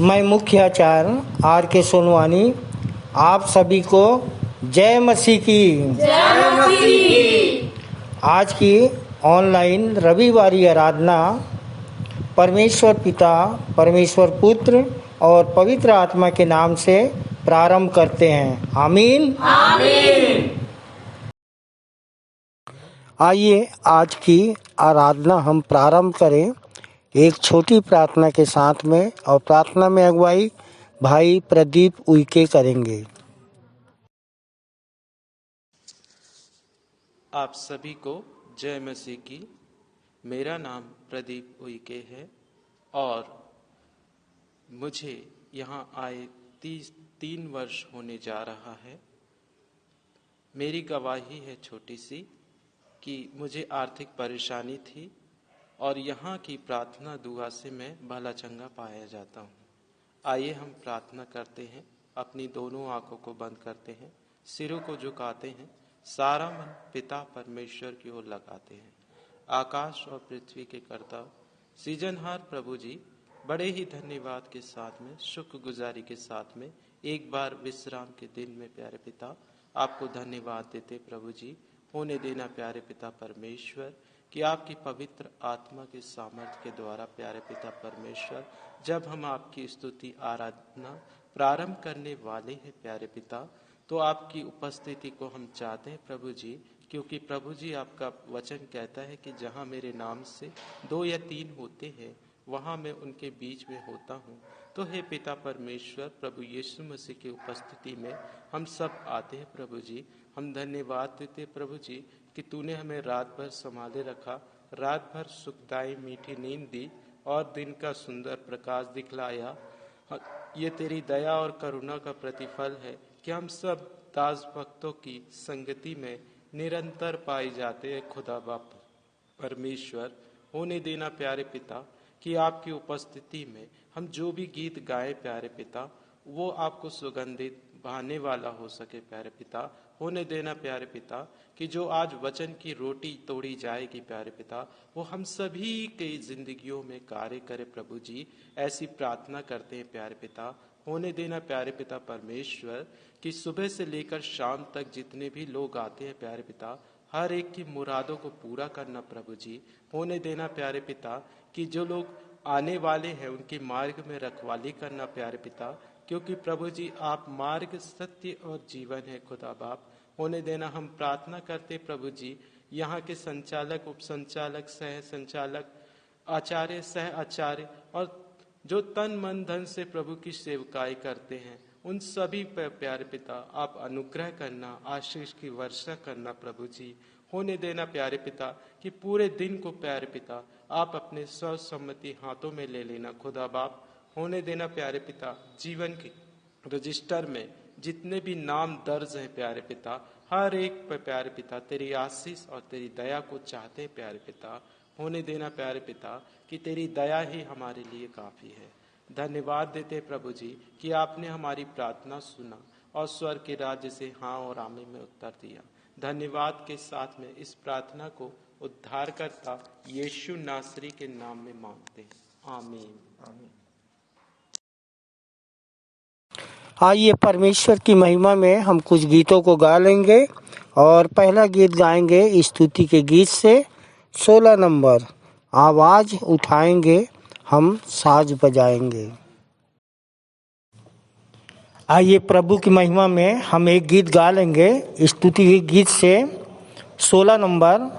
मैं मुख्य आचार्य आर के सोनवानी आप सभी को जय मसीह की। जय मसीह। आज की ऑनलाइन रविवारी आराधना परमेश्वर पिता, परमेश्वर पुत्र और पवित्र आत्मा के नाम से प्रारंभ करते हैं। आमीन आमीन। आइए आज की आराधना हम प्रारंभ करें एक छोटी प्रार्थना के साथ में, और प्रार्थना में अगुवाई भाई प्रदीप उइके करेंगे। आप सभी को जय मसीह की। मेरा नाम प्रदीप उइके है और मुझे यहाँ आए 3 वर्ष होने जा रहा है। मेरी गवाही है छोटी सी कि मुझे आर्थिक परेशानी थी और यहाँ की प्रार्थना दुआ से मैं भला चंगा पाया जाता हूँ। आइए हम प्रार्थना करते हैं, अपनी दोनों आंखों को बंद करते हैं, सिरों को झुकाते हैं, सारा मन पिता परमेश्वर की ओर लगाते हैं। आकाश और पृथ्वी के कर्ता सृजनहार प्रभु जी, बड़े ही धन्यवाद के साथ में, शुक्रगुजारी के साथ में एक बार विश्राम के दिन में प्यारे पिता आपको धन्यवाद देते प्रभु जी। होने देना प्यारे पिता परमेश्वर कि आपकी पवित्र आत्मा के सामर्थ्य के द्वारा प्यारे पिता परमेश्वर, जब हम आपकी स्तुति आराधना प्रारंभ करने वाले हैं प्यारे पिता, तो आपकी उपस्थिति को हम चाहते हैं प्रभु जी, क्योंकि प्रभु जी आपका वचन कहता है कि जहाँ मेरे नाम से 2 या 3 होते हैं वहाँ मैं उनके बीच में होता हूँ। तो हे पिता परमेश्वर, प्रभु यीशु मसीह की उपस्थिति में हम सब आते हैं प्रभु जी। हम धन्यवाद देते प्रभु जी कि तूने हमें रात भर संभाले रखा, रात भर सुखदाई मीठी नींद दी और दिन का सुंदर प्रकाश दिखलाया। ये तेरी दया और करुणा का प्रतिफल है कि हम सब दास भक्तों की संगति में निरंतर पाए जाते हैं। खुदा बाप परमेश्वर, होने देना प्यारे पिता कि आपकी उपस्थिति में हम जो भी गीत गाए प्यारे पिता, वो आपको सुगंधित भाने वाला हो सके प्यारे पिता। होने देना प्यारे पिता कि जो आज वचन की रोटी तोड़ी जाएगी प्यारे पिता, वो हम सभी के जिंदगियों में कार्य करे प्रभु जी। ऐसी प्रार्थना करते हैं प्यारे पिता। होने देना प्यारे पिता परमेश्वर कि सुबह से लेकर शाम तक जितने भी लोग आते हैं प्यारे पिता, हर एक की मुरादों को पूरा करना प्रभु जी। होने देना प्यारे पिता कि जो लोग आने वाले हैं उनके मार्ग में रखवाली करना प्यारे पिता, क्योंकि प्रभु जी आप मार्ग, सत्य और जीवन है खुदा बाप। होने देना हम प्रार्थना करते प्रभु जी, यहाँ के संचालक, उप संचालक, सह संचालक, आचार्य, सह आचार्य और जो तन मन धन से प्रभु की सेवकाई करते हैं, उन सभी पर प्यारे पिता आप अनुग्रह करना, आशीष की वर्षा करना प्रभु जी। होने देना प्यारे पिता कि पूरे दिन को प्यारे पिता आप अपने सर्वसम्मति हाथों में ले लेना खुदा बाप। होने देना प्यारे पिता जीवन के रजिस्टर में जितने भी नाम दर्ज हैं प्यारे पिता, हर एक पर प्यारे पिता तेरी आशीष और तेरी दया को चाहते हैं प्यारे पिता। होने देना प्यारे पिता कि तेरी दया ही हमारे लिए काफ़ी है। धन्यवाद देते प्रभु जी कि आपने हमारी प्रार्थना सुना और स्वर्ग के राज्य से हाँ और आमीन में उत्तर दिया। धन्यवाद के साथ में इस प्रार्थना को उद्धारकर्ता यीशु नासरी के नाम में मांगते हैं। आमीन आमीन। आइए परमेश्वर की महिमा में हम कुछ गीतों को गा लेंगे, और पहला गीत गाएंगे स्तुति के गीत से 16 नंबर, आवाज उठाएंगे हम साज बजाएंगे। आइए प्रभु की महिमा में हम एक गीत गा लेंगे स्तुति के गीत से 16 नंबर,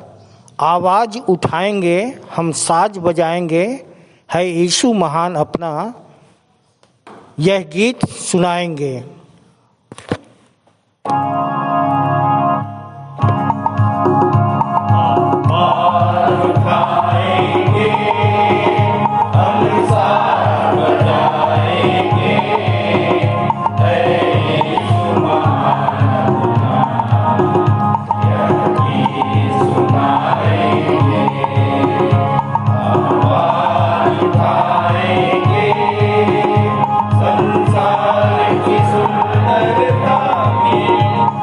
आवाज उठाएंगे हम साज बजाएंगे, है यीशु महान अपना यह गीत सुनाएंगे। संसार की सुंदरता में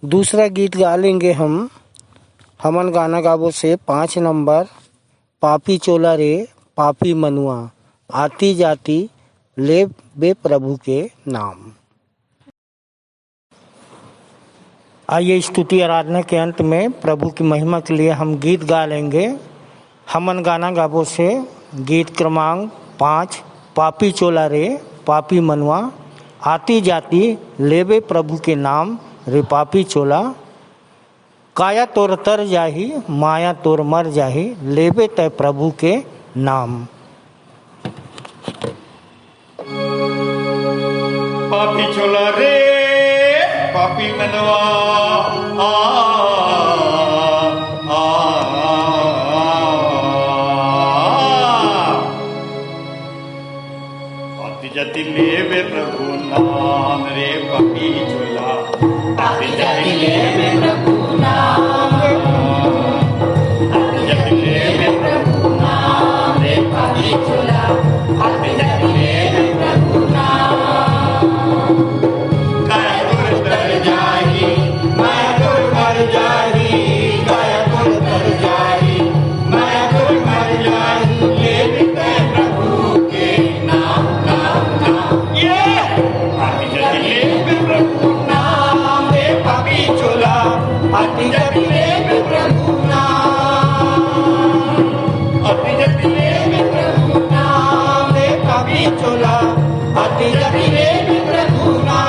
दूसरा गीत गा लेंगे हमन गाना गाबो से 5 नंबर पापी चोला रे पापी मनुआ आती जाती ले बे प्रभु के नाम। आइए स्तुति आराधना के अंत में प्रभु की महिमा के लिए हम गीत गा लेंगे। हमन गाना गाबो से गीत क्रमांक 5 पापी चोला रे पापी मनुआ आती जाती लेबे प्रभु के नाम रे पापी चोला काया तोर तर जाही माया तोर मर जाही लेबे तय प्रभु के नाम। पापी चोला रे पापी मनवा आती जाती लेबे प्रभु नाम रे पापी चोला आती जाती लेबे प्रभु नाम आती जाती लेबे प्रभु नाम रे पापी चोला आती जाती लेबे प्रभु नाम। आती जाती लेबे प्रभु नाम आती जाती लेबे प्रभु नाम रे पापी चोला आती जाती लेबे प्रभु नाम।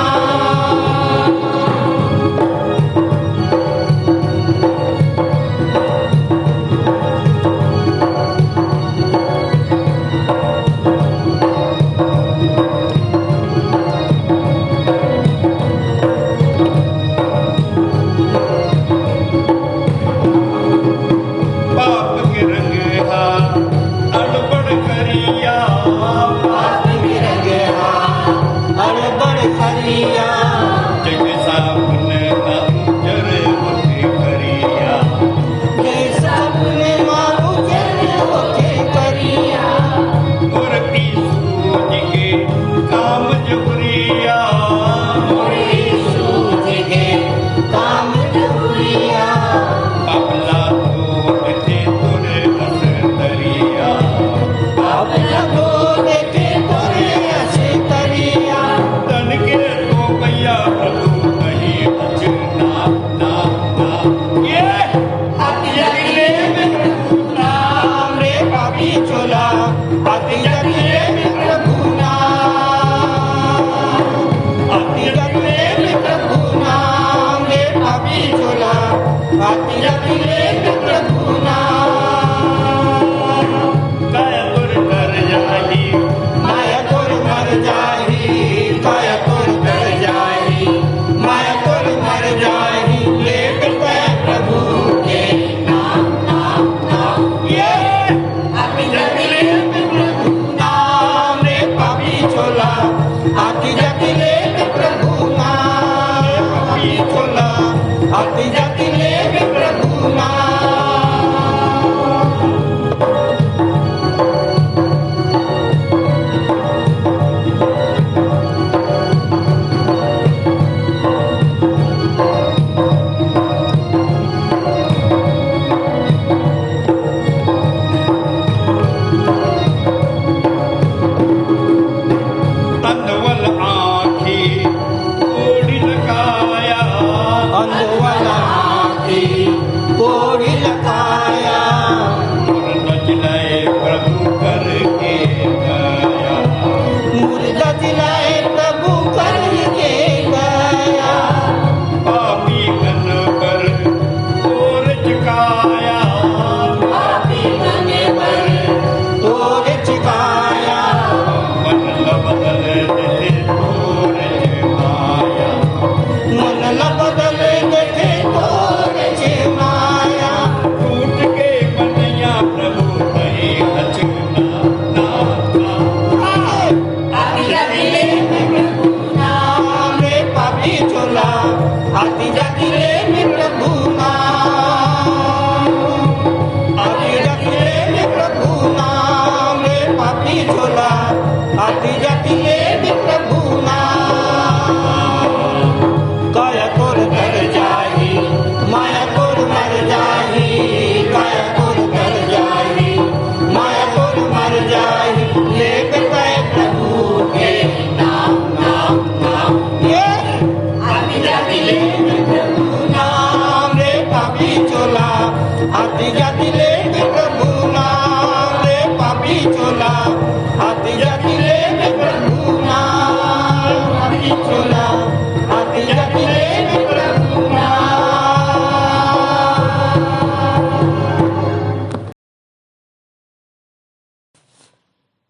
आती जाती लेबे प्रभु काया तोर तर जाए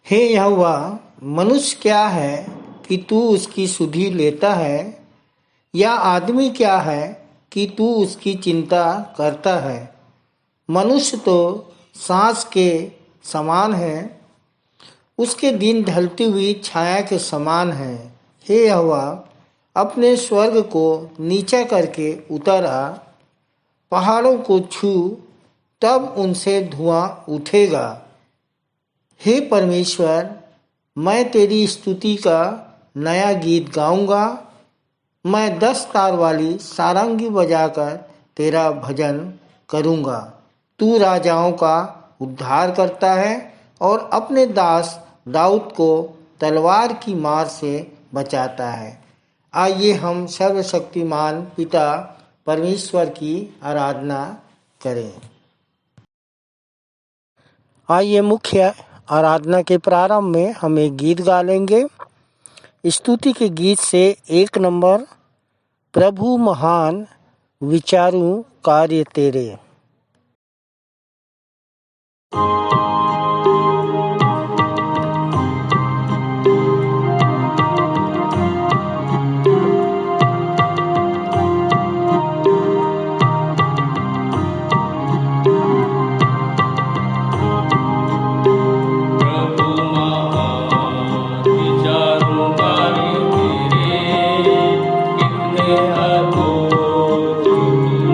हे यहोवा, मनुष्य क्या है कि तू उसकी सुधि लेता है, या आदमी क्या है कि तू उसकी चिंता करता है। मनुष्य तो सांस के समान है, उसके दिन ढलती हुई छाया के समान है। हे यहोवा, अपने स्वर्ग को नीचा करके उतर आ, पहाड़ों को छू, तब उनसे धुआं उठेगा। हे परमेश्वर, मैं तेरी स्तुति का नया गीत गाऊंगा। मैं 10 तार वाली सारंगी बजाकर तेरा भजन करूंगा। तू राजाओं का उद्धार करता है और अपने दास दाऊद को तलवार की मार से बचाता है। आइए हम सर्वशक्तिमान पिता परमेश्वर की आराधना करें। आइए मुख्य आराधना के प्रारंभ में हम एक गीत गा लेंगे। स्तुति के गीत से 1 नंबर, प्रभु महान विचारू कार्य तेरे। तूने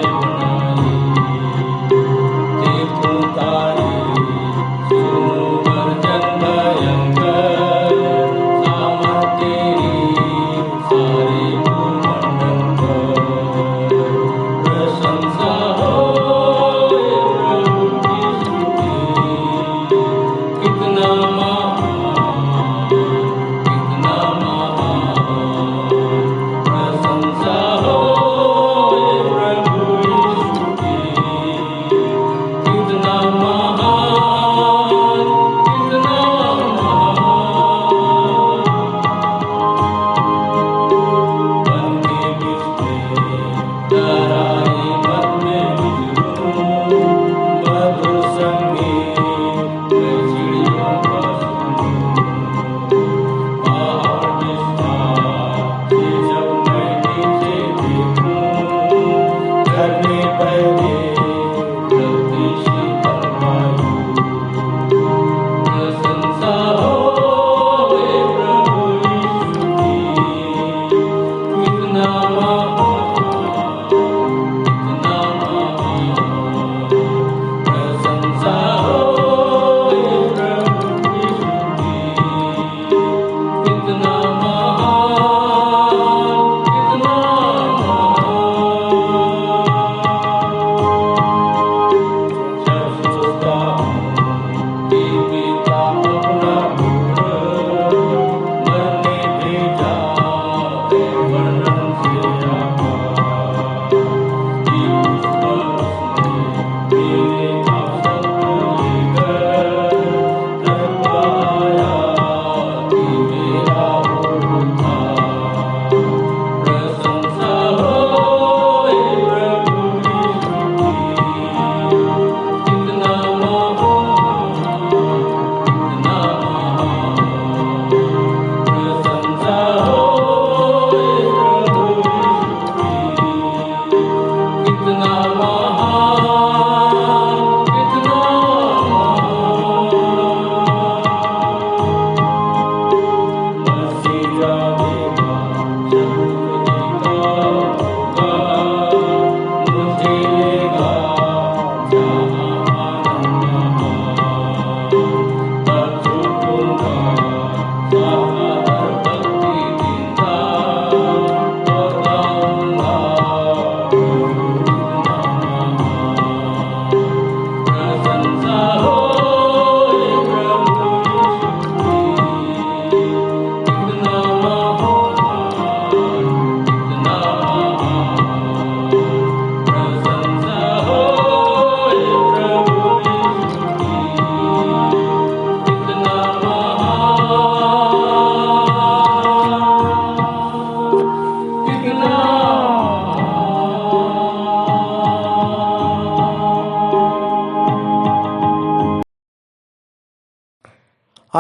बनाई, देखो तारे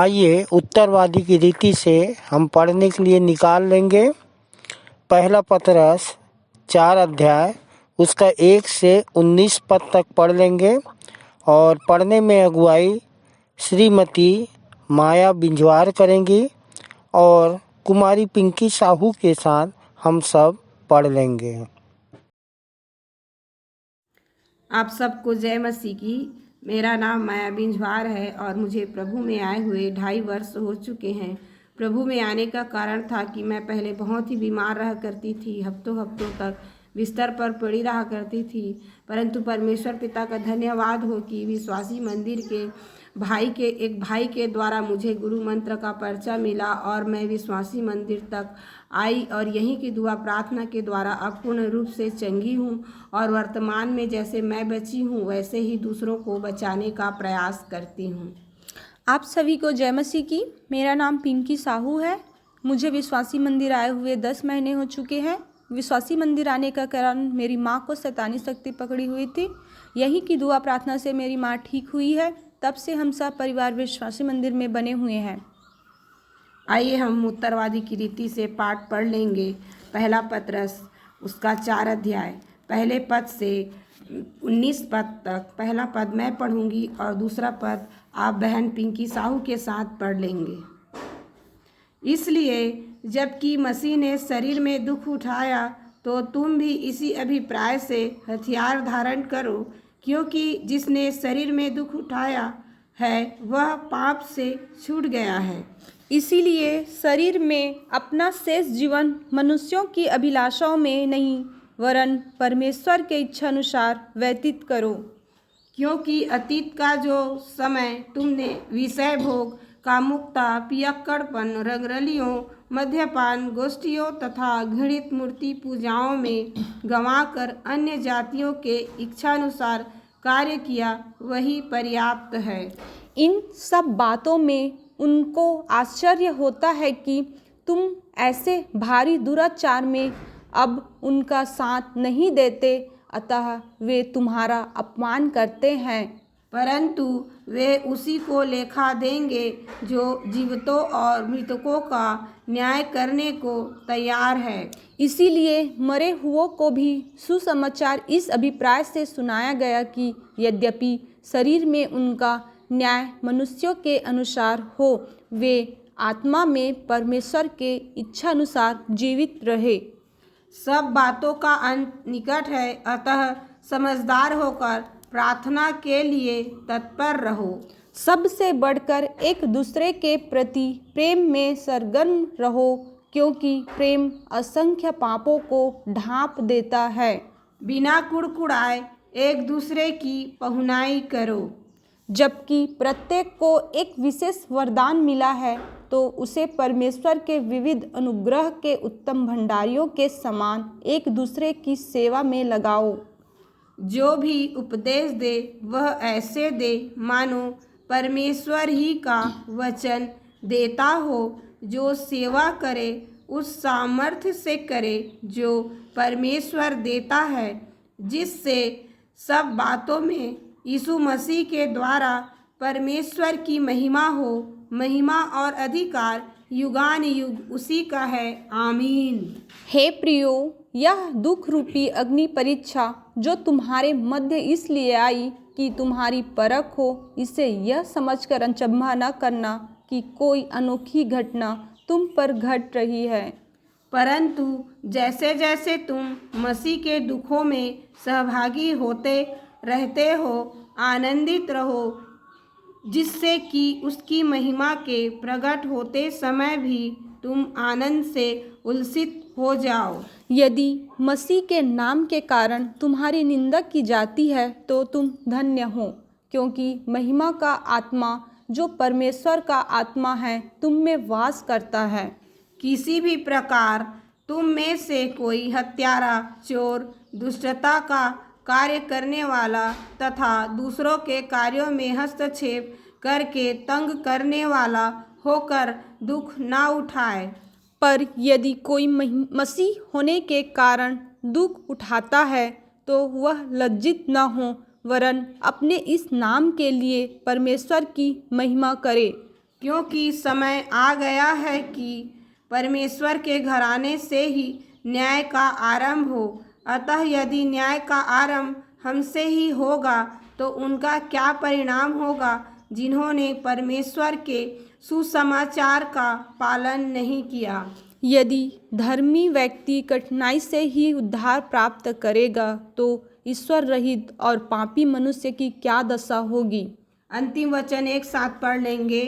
आइए उत्तरवादी की रीति से हम पढ़ने के लिए निकाल लेंगे। पहला पतरस 4 अध्याय उसका 1 से 19 पद तक पढ़ लेंगे और पढ़ने में अगुवाई श्रीमती माया बिंजवार करेंगी और कुमारी पिंकी साहू के साथ हम सब पढ़ लेंगे। आप सबको जय मसीह की। मेरा नाम माया बिंजवार है और मुझे प्रभु में आए हुए 2.5 वर्ष हो चुके हैं। प्रभु में आने का कारण था कि मैं पहले बहुत ही बीमार रहा करती थी, हफ्तों तक बिस्तर पर पड़ी रहा करती थी। परंतु परमेश्वर पिता का धन्यवाद हो कि विश्वासी मंदिर के एक भाई के द्वारा मुझे गुरु मंत्र का पर्चा मिला और मैं विश्वासी मंदिर तक आई और यहीं की दुआ प्रार्थना के द्वारा अब पूर्ण रूप से चंगी हूँ और वर्तमान में जैसे मैं बची हूँ वैसे ही दूसरों को बचाने का प्रयास करती हूँ। आप सभी को जय मसीह की। मेरा नाम पिंकी साहू है। मुझे विश्वासी मंदिर आए हुए 10 महीने हो चुके हैं। विश्वासी मंदिर आने का कारण मेरी माँ को शैतानी शक्ति पकड़ी हुई थी। यहीं की दुआ प्रार्थना से मेरी माँ ठीक हुई है। तब से हम सब परिवार विश्वासी मंदिर में बने हुए हैं। आइए हम उत्तरवादी की रीति से पाठ पढ़ लेंगे। पहला पतरस उसका 4 अध्याय पहले पद से 19 पद तक। पहला पद मैं पढ़ूंगी और दूसरा पद आप बहन पिंकी साहू के साथ पढ़ लेंगे। इसलिए जबकि मसीह ने शरीर में दुख उठाया तो तुम भी इसी अभिप्राय से हथियार धारण करो, क्योंकि जिसने शरीर में दुख उठाया है वह पाप से छूट गया है। इसीलिए शरीर में अपना शेष जीवन मनुष्यों की अभिलाषाओं में नहीं वरन परमेश्वर के इच्छा अनुसार व्यतीत करो, क्योंकि अतीत का जो समय तुमने विषय भोग, कामुकता, पियक्कड़पन, रंगरलियों, मद्यपान, गोष्ठियों तथा घृणित मूर्ति पूजाओं में गंवाकर अन्य जातियों के इच्छानुसार कार्य किया वही पर्याप्त है। इन सब बातों में उनको आश्चर्य होता है कि तुम ऐसे भारी दुराचार में अब उनका साथ नहीं देते, अतः वे तुम्हारा अपमान करते हैं। परंतु वे उसी को लेखा देंगे जो जीवितों और मृतकों का न्याय करने को तैयार है। इसीलिए मरे हुओं को भी सुसमाचार इस अभिप्राय से सुनाया गया कि यद्यपि शरीर में उनका न्याय मनुष्यों के अनुसार हो, वे आत्मा में परमेश्वर के इच्छानुसार जीवित रहे। सब बातों का अंत निकट है, अतः समझदार होकर प्रार्थना के लिए तत्पर रहो। सबसे बढ़कर एक दूसरे के प्रति प्रेम में सरगर्म रहो, क्योंकि प्रेम असंख्य पापों को ढांप देता है। बिना कुड़कुड़ाए एक दूसरे की पहुनाई करो। जबकि प्रत्येक को एक विशेष वरदान मिला है तो उसे परमेश्वर के विविध अनुग्रह के उत्तम भंडारियों के समान एक दूसरे की सेवा में लगाओ। जो भी उपदेश दे वह ऐसे दे मानो परमेश्वर ही का वचन देता हो। जो सेवा करे उस सामर्थ्य से करे जो परमेश्वर देता है, जिससे सब बातों में यीशु मसीह के द्वारा परमेश्वर की महिमा हो। महिमा और अधिकार युगान युग उसी का है। आमीन। हे प्रियो, यह दुख रूपी अग्नि परीक्षा जो तुम्हारे मध्य इसलिए आई कि तुम्हारी परख हो, इसे यह समझकर अचंभा न करना कि कोई अनोखी घटना तुम पर घट रही है। परंतु जैसे जैसे तुम मसीह के दुखों में सहभागी होते रहते हो, आनंदित रहो, जिससे कि उसकी महिमा के प्रकट होते समय भी तुम आनंद से उल्सित हो जाओ। यदि मसीह के नाम के कारण तुम्हारी निंदा की जाती है तो तुम धन्य हो, क्योंकि महिमा का आत्मा जो परमेश्वर का आत्मा है तुम में वास करता है। किसी भी प्रकार तुम में से कोई हत्यारा, चोर, दुष्टता का कार्य करने वाला तथा दूसरों के कार्यों में हस्तक्षेप करके तंग करने वाला होकर दुख ना उठाए। पर यदि कोई मसीह होने के कारण दुख उठाता है तो वह लज्जित न हो, वरन अपने इस नाम के लिए परमेश्वर की महिमा करे। क्योंकि समय आ गया है कि परमेश्वर के घराने से ही न्याय का आरंभ हो। अतः यदि न्याय का आरंभ हमसे ही होगा तो उनका क्या परिणाम होगा जिन्होंने परमेश्वर के सुसमाचार का पालन नहीं किया। यदि धर्मी व्यक्ति कठिनाई से ही उद्धार प्राप्त करेगा तो ईश्वर रहित और पापी मनुष्य की क्या दशा होगी। अंतिम वचन एक साथ पढ़ लेंगे।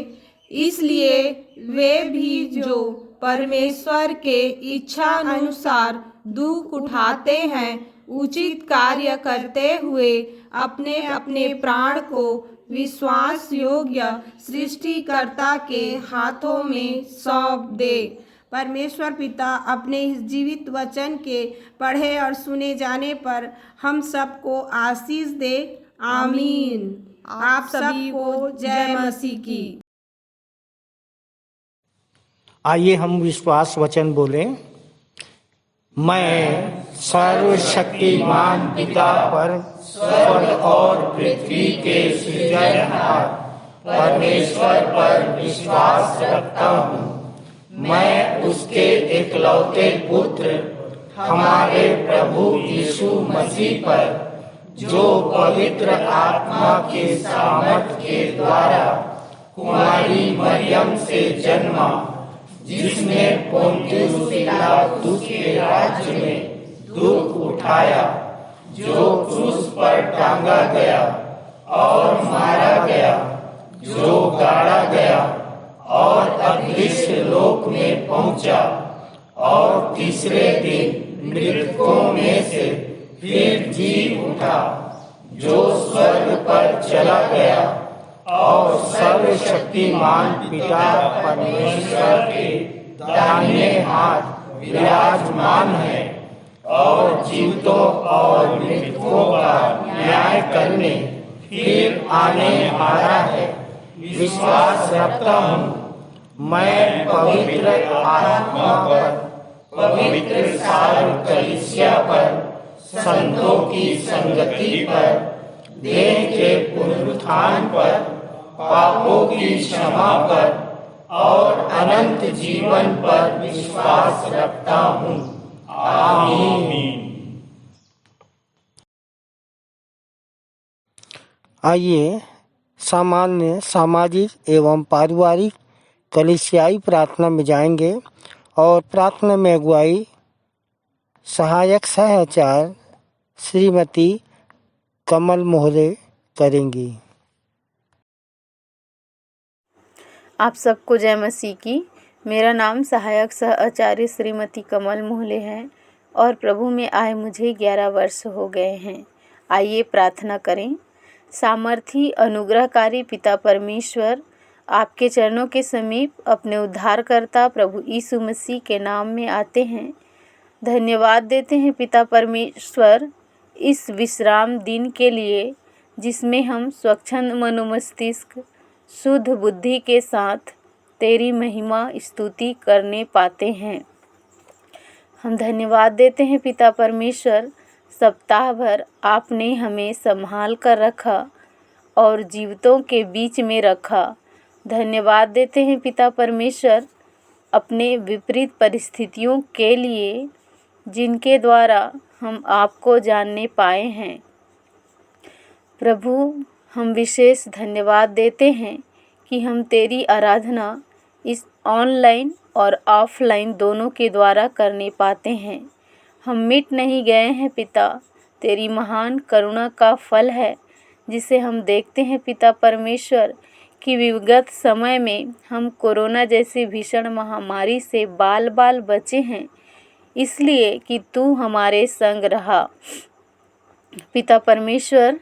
इसलिए वे भी जो परमेश्वर के इच्छा अनुसार दुख उठाते हैं, उचित कार्य करते हुए अपने अपने प्राण को विश्वास योग्य सृष्टिकर्ता के हाथों में सौंप दे। परमेश्वर पिता अपने इस जीवित वचन के पढ़े और सुने जाने पर हम सबको आशीष दे। आमीन। आप सबको जय मसीह की। आइए हम विश्वास वचन बोलें। मैं सर्वशक्तिमान पिता पर स्वर्ग और पृथ्वी के सृजनहार परमेश्वर पर विश्वास रखता हूँ। मैं उसके एकलौते पुत्र हमारे प्रभु यीशु मसीह पर, जो पवित्र आत्मा के सामर्थ के द्वारा कुमारी मरियम से जन्मा, जिसने पोंतियुस पिलातुस के राज्य में दुख उठाया, जो क्रूस पर टांगा गया और मारा गया, जो गाड़ा गया और अदृश्य लोक में पहुंचा, और तीसरे दिन मृतकों में से फिर जी उठा, जो स्वर्ग पर चला गया और सर्वशक्तिमान पिता परमेश्वर के दाहिने हाथ विराजमान है, और जीवितों और मृतकों का न्याय करने फिर आने वाला है। विश्वास रखता हूँ मैं पवित्र आत्मा पर, पवित्र सार्व कलीसिया पर, संतों की संगति पर, देह के पुनरुत्थान पर, पापों की क्षमा पर और अनंत जीवन पर विश्वास रखता हूँ। आमीन। आइए सामान्य सामाजिक एवं पारिवारिक कलीसियाई प्रार्थना में जाएंगे और प्रार्थना में अगुवाई सहायक सहआचार्य श्रीमती कमल मोहरे करेंगी। आप सबको जय मसीह की। मेरा नाम सहायक सहआचार्य श्रीमती कमल मोहले है और प्रभु में आए मुझे 11 वर्ष हो गए हैं। आइए प्रार्थना करें। सामर्थी अनुग्रहकारी पिता परमेश्वर, आपके चरणों के समीप अपने उद्धारकर्ता प्रभु यीशु मसीह के नाम में आते हैं। धन्यवाद देते हैं पिता परमेश्वर इस विश्राम दिन के लिए, जिसमें हम स्वच्छंद मनोमस्तिष्क शुद्ध बुद्धि के साथ तेरी महिमा स्तुति करने पाते हैं। हम धन्यवाद देते हैं पिता परमेश्वर, सप्ताह भर आपने हमें संभाल कर रखा और जीवितों के बीच में रखा। धन्यवाद देते हैं पिता परमेश्वर अपने विपरीत परिस्थितियों के लिए, जिनके द्वारा हम आपको जानने पाए हैं। प्रभु, हम विशेष धन्यवाद देते हैं कि हम तेरी आराधना इस ऑनलाइन और ऑफलाइन दोनों के द्वारा करने पाते हैं। हम मिट नहीं गए हैं पिता, तेरी महान करुणा का फल है, जिसे हम देखते हैं पिता परमेश्वर कि विगत समय में हम कोरोना जैसी भीषण महामारी से बाल बाल बचे हैं, इसलिए कि तू हमारे संग रहा। पिता परमेश्वर,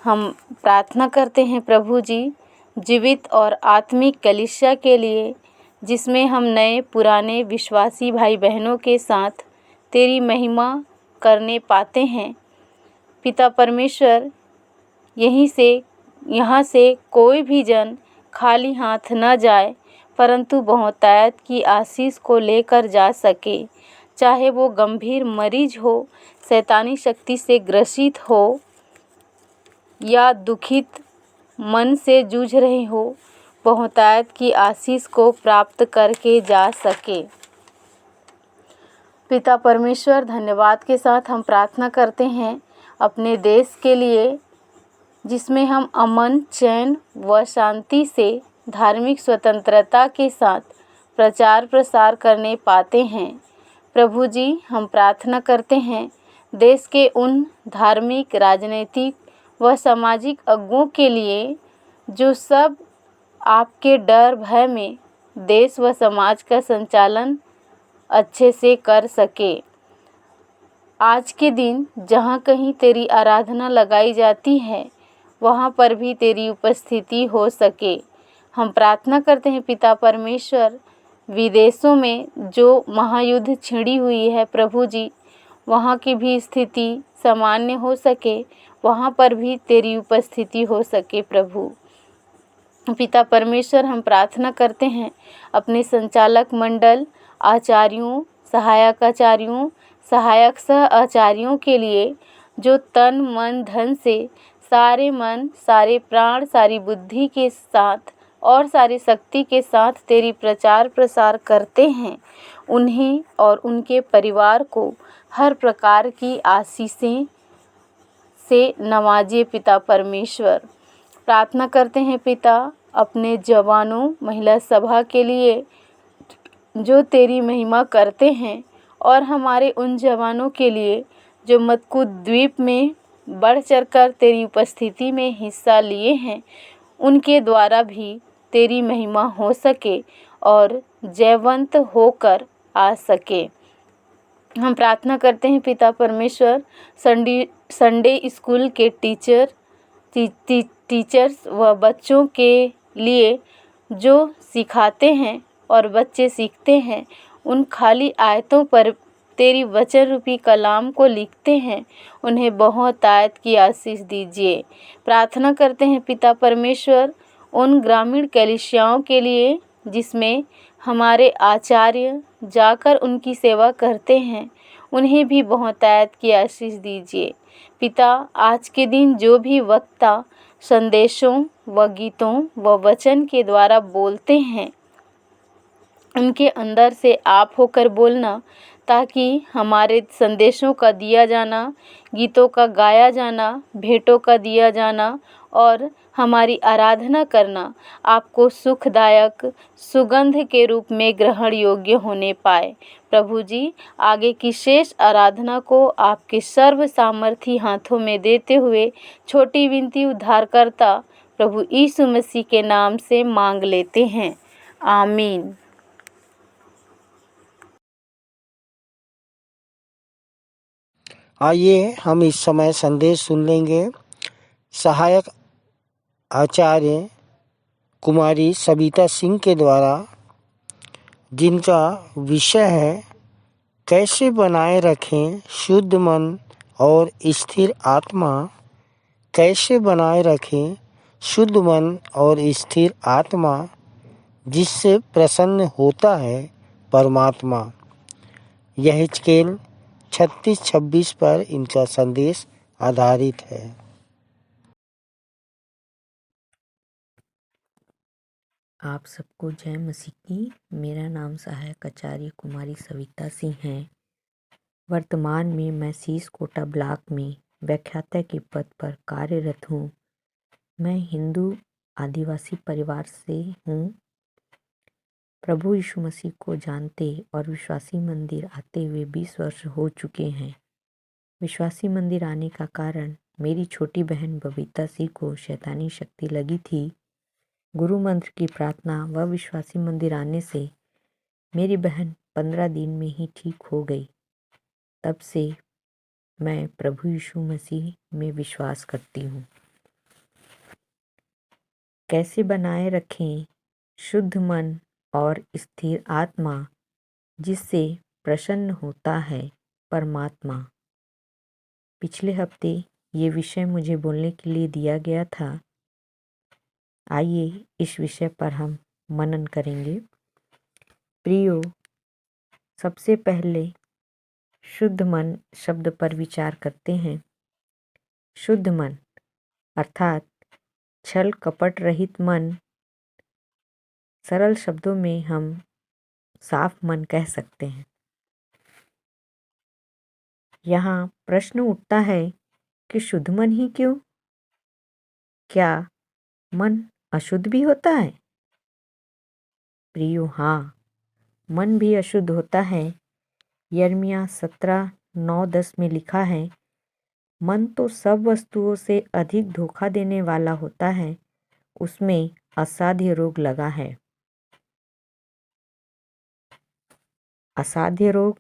हम प्रार्थना करते हैं प्रभु जी जीवित और आत्मिक कलीसिया के लिए, जिसमें हम नए पुराने विश्वासी भाई बहनों के साथ तेरी महिमा करने पाते हैं। पिता परमेश्वर, यहाँ से कोई भी जन खाली हाथ न जाए, परंतु बहुतायत की आशीष को लेकर जा सके, चाहे वो गंभीर मरीज हो, शैतानी शक्ति से ग्रसित हो या दुखित मन से जूझ रहे हो। बहुतायत की आशीष को प्राप्त करके जा सके। पिता परमेश्वर, धन्यवाद के साथ हम प्रार्थना करते हैं अपने देश के लिए, जिसमें हम अमन, चैन व शांति से धार्मिक स्वतंत्रता के साथ प्रचार प्रसार करने पाते हैं। प्रभु जी, हम प्रार्थना करते हैं देश के उन धार्मिक, राजनीतिक व सामाजिक अगुओं के लिए जो सब आपके डर भय में देश व समाज का संचालन अच्छे से कर सके। आज के दिन जहाँ कहीं तेरी आराधना लगाई जाती है, वहाँ पर भी तेरी उपस्थिति हो सके। हम प्रार्थना करते हैं पिता परमेश्वर, विदेशों में जो महायुद्ध छिड़ी हुई है प्रभु जी, वहाँ की भी स्थिति सामान्य हो सके, वहाँ पर भी तेरी उपस्थिति हो सके। प्रभु पिता परमेश्वर, हम प्रार्थना करते हैं अपने संचालक मंडल, आचार्यों, सहायक आचार्यों, सहायक सह आचार्यों के लिए जो तन मन धन से सारे मन, सारे प्राण, सारी बुद्धि के साथ और सारी शक्ति के साथ तेरी प्रचार प्रसार करते हैं, उन्हें और उनके परिवार को हर प्रकार की आशीषें से नवाजिए। पिता परमेश्वर, प्रार्थना करते हैं पिता अपने जवानों, महिला सभा के लिए जो तेरी महिमा करते हैं, और हमारे उन जवानों के लिए जो मत्कू द्वीप में बढ़ चढ़कर तेरी उपस्थिति में हिस्सा लिए हैं, उनके द्वारा भी तेरी महिमा हो सके और जयवंत होकर आ सके। हम प्रार्थना करते हैं पिता परमेश्वर संडे स्कूल के टीचर्स व बच्चों के लिए जो सिखाते हैं और बच्चे सीखते हैं, उन खाली आयतों पर तेरी वचन रूपी कलाम को लिखते हैं, उन्हें बहुत आयत की आशीष दीजिए। प्रार्थना करते हैं पिता परमेश्वर उन ग्रामीण कलीसियाओं के लिए जिसमें हमारे आचार्य जाकर उनकी सेवा करते हैं, उन्हें भी बहुत आयत की आशीष दीजिए। पिता, आज के दिन जो भी वक्ता संदेशों व गीतों व वचन के द्वारा बोलते हैं, उनके अंदर से आप होकर बोलना, ताकि हमारे संदेशों का दिया जाना, गीतों का गाया जाना, भेंटों का दिया जाना और हमारी आराधना करना आपको सुखदायक सुगंध के रूप में ग्रहण योग्य होने पाए। प्रभु जी, आगे की शेष आराधना को आपके सर्व सामर्थी हाथों में देते हुए छोटी विनती उद्धारकर्ता प्रभु यीशु मसीह के नाम से मांग लेते हैं। आमीन। आइए हम इस समय संदेश सुन लेंगे। सहायक आचार्य कुमारी सविता सिंह के द्वारा, जिनका विषय है कैसे बनाए रखें शुद्ध मन और स्थिर आत्मा। कैसे बनाए रखें शुद्ध मन और स्थिर आत्मा, जिससे प्रसन्न होता है परमात्मा। यह हिजकेल 36-26 पर इनका संदेश आधारित है। आप सबको जय मसीह की। मेरा नाम सहायक आचार्य कुमारी सविता सिंह है। वर्तमान में मैं सीसकोटा ब्लॉक में व्याख्याता के पद पर कार्यरत हूँ। मैं हिंदू आदिवासी परिवार से हूँ। प्रभु यीशु मसीह को जानते और विश्वासी मंदिर आते हुए 20 वर्ष हो चुके हैं। विश्वासी मंदिर आने का कारण मेरी छोटी बहन बबीता सिंह को शैतानी शक्ति लगी थी। गुरु मंत्र की प्रार्थना व विश्वासी मंदिर आने से मेरी बहन 15 दिन में ही ठीक हो गई। तब से मैं प्रभु यीशु मसीह में विश्वास करती हूँ। कैसे बनाए रखें शुद्ध मन और स्थिर आत्मा, जिससे प्रसन्न होता है परमात्मा। पिछले हफ्ते ये विषय मुझे बोलने के लिए दिया गया था। आइए इस विषय पर हम मनन करेंगे। प्रियो, सबसे पहले शुद्ध मन शब्द पर विचार करते हैं। शुद्ध मन अर्थात छल कपट रहित मन सरल शब्दों में हम साफ मन कह सकते हैं। यहाँ प्रश्न उठता है कि शुद्ध मन ही क्यों? क्या मन अशुद्ध भी होता है? प्रियो, हाँ, मन भी अशुद्ध होता है। यिर्मयाह 17:9-10 में लिखा है, मन तो सब वस्तुओं से अधिक धोखा देने वाला होता है, उसमें असाध्य रोग लगा है। असाध्य रोग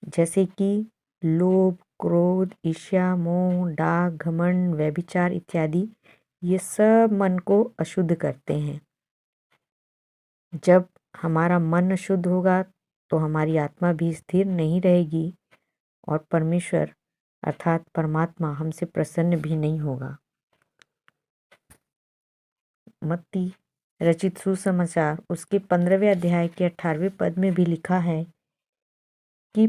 जैसे कि लोभ, क्रोध, ईर्ष्या, मोह, डाह, घमंड, व्यभिचार इत्यादि, ये सब मन को अशुद्ध करते हैं। जब हमारा मन अशुद्ध होगा तो हमारी आत्मा भी स्थिर नहीं रहेगी और परमेश्वर अर्थात परमात्मा हमसे प्रसन्न भी नहीं होगा। मत्ती रचित सुसमाचार उसके 15वें अध्याय के 18वें पद में भी लिखा है कि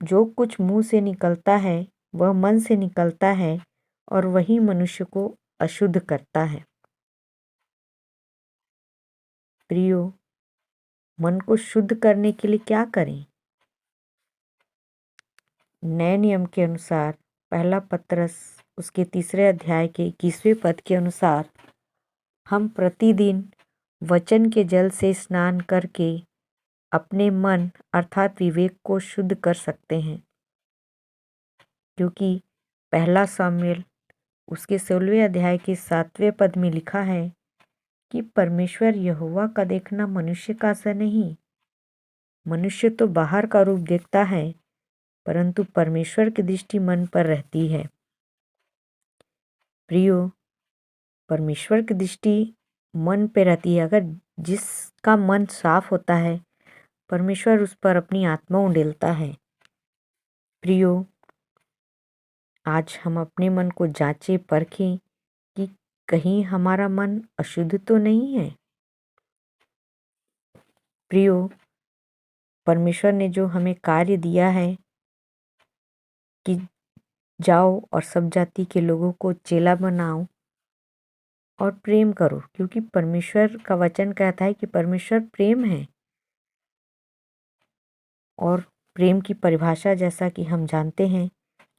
जो कुछ मुंह से निकलता है वह मन से निकलता है और वही मनुष्य को अशुद्ध करता है। प्रियो, मन को शुद्ध करने के लिए क्या करें? नए नियम के अनुसार पहला पत्रस उसके 3 अध्याय के 21वें पद के अनुसार हम प्रतिदिन वचन के जल से स्नान करके अपने मन अर्थात विवेक को शुद्ध कर सकते हैं, क्योंकि पहला सामुएल उसके 16वें अध्याय के 7वें पद में लिखा है कि परमेश्वर यहोवा का देखना मनुष्य का सा नहीं। मनुष्य तो बाहर का रूप देखता है, परंतु परमेश्वर की दृष्टि मन पर रहती है। प्रियो, परमेश्वर की दृष्टि मन पे रहती है। अगर जिसका मन साफ होता है, परमेश्वर उस पर अपनी आत्मा उंडेलता है। प्रियो, आज हम अपने मन को जांचें परखें कि कहीं हमारा मन अशुद्ध तो नहीं है। प्रियो, परमेश्वर ने जो हमें कार्य दिया है कि जाओ और सब जाति के लोगों को चेला बनाओ और प्रेम करो, क्योंकि परमेश्वर का वचन कहता है कि परमेश्वर प्रेम है। और प्रेम की परिभाषा जैसा कि हम जानते हैं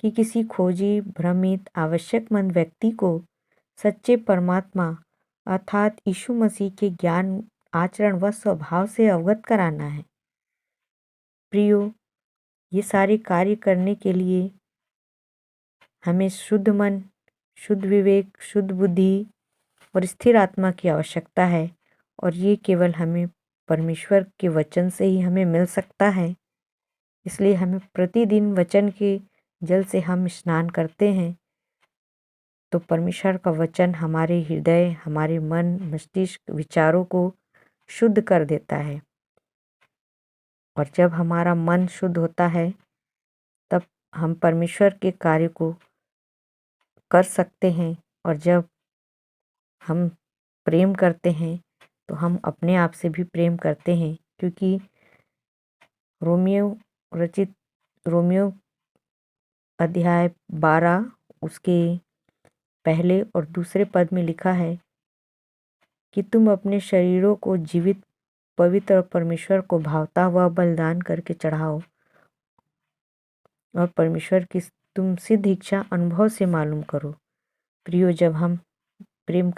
कि किसी खोजी, भ्रमित, आवश्यकमंद व्यक्ति को सच्चे परमात्मा अर्थात यीशु मसीह के ज्ञान, आचरण व स्वभाव से अवगत कराना है। प्रियो, ये सारे कार्य करने के लिए हमें शुद्ध मन, शुद्ध विवेक, शुद्ध बुद्धि और स्थिर आत्मा की आवश्यकता है, और ये केवल हमें परमेश्वर के वचन से ही हमें मिल सकता है। इसलिए हमें प्रतिदिन वचन के जल से हम स्नान करते हैं तो परमेश्वर का वचन हमारे हृदय, हमारे मन, मस्तिष्क, विचारों को शुद्ध कर देता है। और जब हमारा मन शुद्ध होता है तब हम परमेश्वर के कार्य को कर सकते हैं, और जब हम प्रेम करते हैं तो हम अपने आप से भी प्रेम करते हैं, क्योंकि रोमियो अध्याय 12 उसके पहले और दूसरे पद में लिखा है कि तुम अपने शरीरों को जीवित, पवित्र और परमेश्वर को भावता हुआ बलिदान करके चढ़ाओ, और परमेश्वर की तुम सिद्ध इच्छा अनुभव से मालूम करो। प्रियो, जब हम प्रेम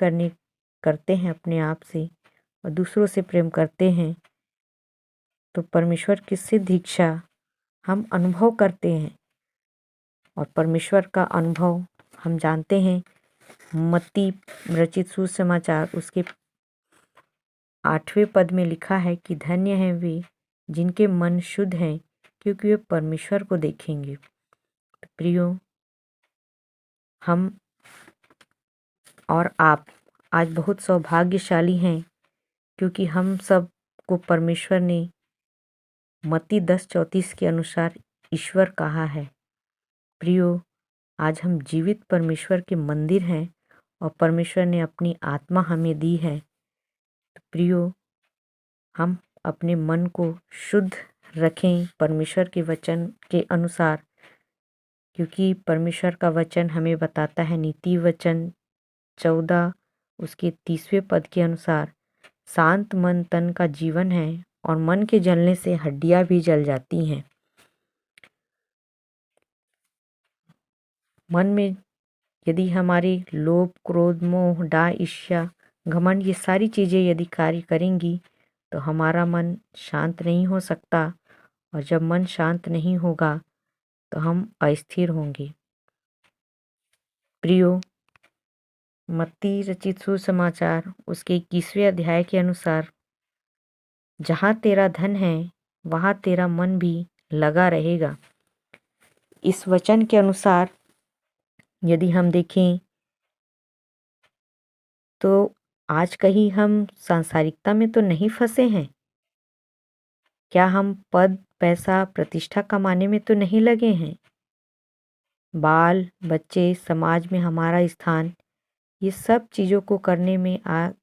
करते हैं अपने आप से और दूसरों से प्रेम करते हैं तो परमेश्वर की सिद्ध इच्छा हम अनुभव करते हैं। और परमेश्वर का अनुभव हम जानते हैं, मत्ती रचित सुसमाचार उसके 8वें पद में लिखा है कि धन्य हैं वे जिनके मन शुद्ध हैं, क्योंकि वे परमेश्वर को देखेंगे। तो प्रियो, हम और आप आज बहुत सौभाग्यशाली हैं, क्योंकि हम सब को परमेश्वर ने मत्ती 10:34 के अनुसार ईश्वर कहा है। प्रियो, आज हम जीवित परमेश्वर के मंदिर हैं और परमेश्वर ने अपनी आत्मा हमें दी है। तो प्रियो, हम अपने मन को शुद्ध रखें परमेश्वर के वचन के अनुसार, क्योंकि परमेश्वर का वचन हमें बताता है, नीति वचन 14 उसके 30वें पद के अनुसार शांत मन तन का जीवन है और मन के जलने से हड्डियां भी जल जाती हैं। मन में यदि हमारे लोभ, क्रोध, मोह, डाह, ईर्ष्या, घमंड ये सारी चीज़ें यदि कार्य करेंगी तो हमारा मन शांत नहीं हो सकता, और जब मन शांत नहीं होगा तो हम अस्थिर होंगे। प्रियो, मत्ती रचित सुसमाचार उसके 21वें अध्याय के अनुसार जहाँ तेरा धन है वहाँ तेरा मन भी लगा रहेगा। इस वचन के अनुसार यदि हम देखें तो आज कहीं हम सांसारिकता में तो नहीं फंसे हैं? क्या हम पद, पैसा, प्रतिष्ठा कमाने में तो नहीं लगे हैं? बाल बच्चे, समाज में हमारा स्थान, ये सब चीज़ों को करने में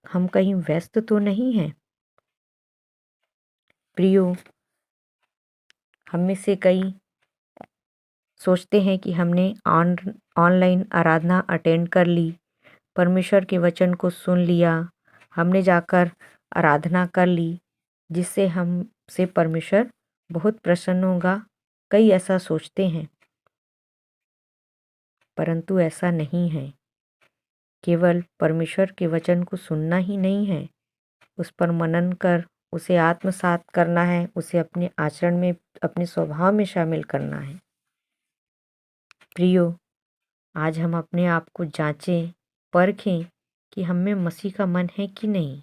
हम कहीं व्यस्त तो नहीं हैं? प्रियो, हम में से कई सोचते हैं कि हमने ऑनलाइन आराधना अटेंड कर ली, परमेश्वर के वचन को सुन लिया, हमने जाकर आराधना कर ली, जिससे हमसे परमेश्वर बहुत प्रसन्न होगा। कई ऐसा सोचते हैं, परंतु ऐसा नहीं है। केवल परमेश्वर के वचन को सुनना ही नहीं है, उस पर मनन कर उसे आत्मसात करना है, उसे अपने आचरण में, अपने स्वभाव में शामिल करना है। प्रियो, आज हम अपने आप को जांचें, परखें कि हम में मसीह का मन है कि नहीं।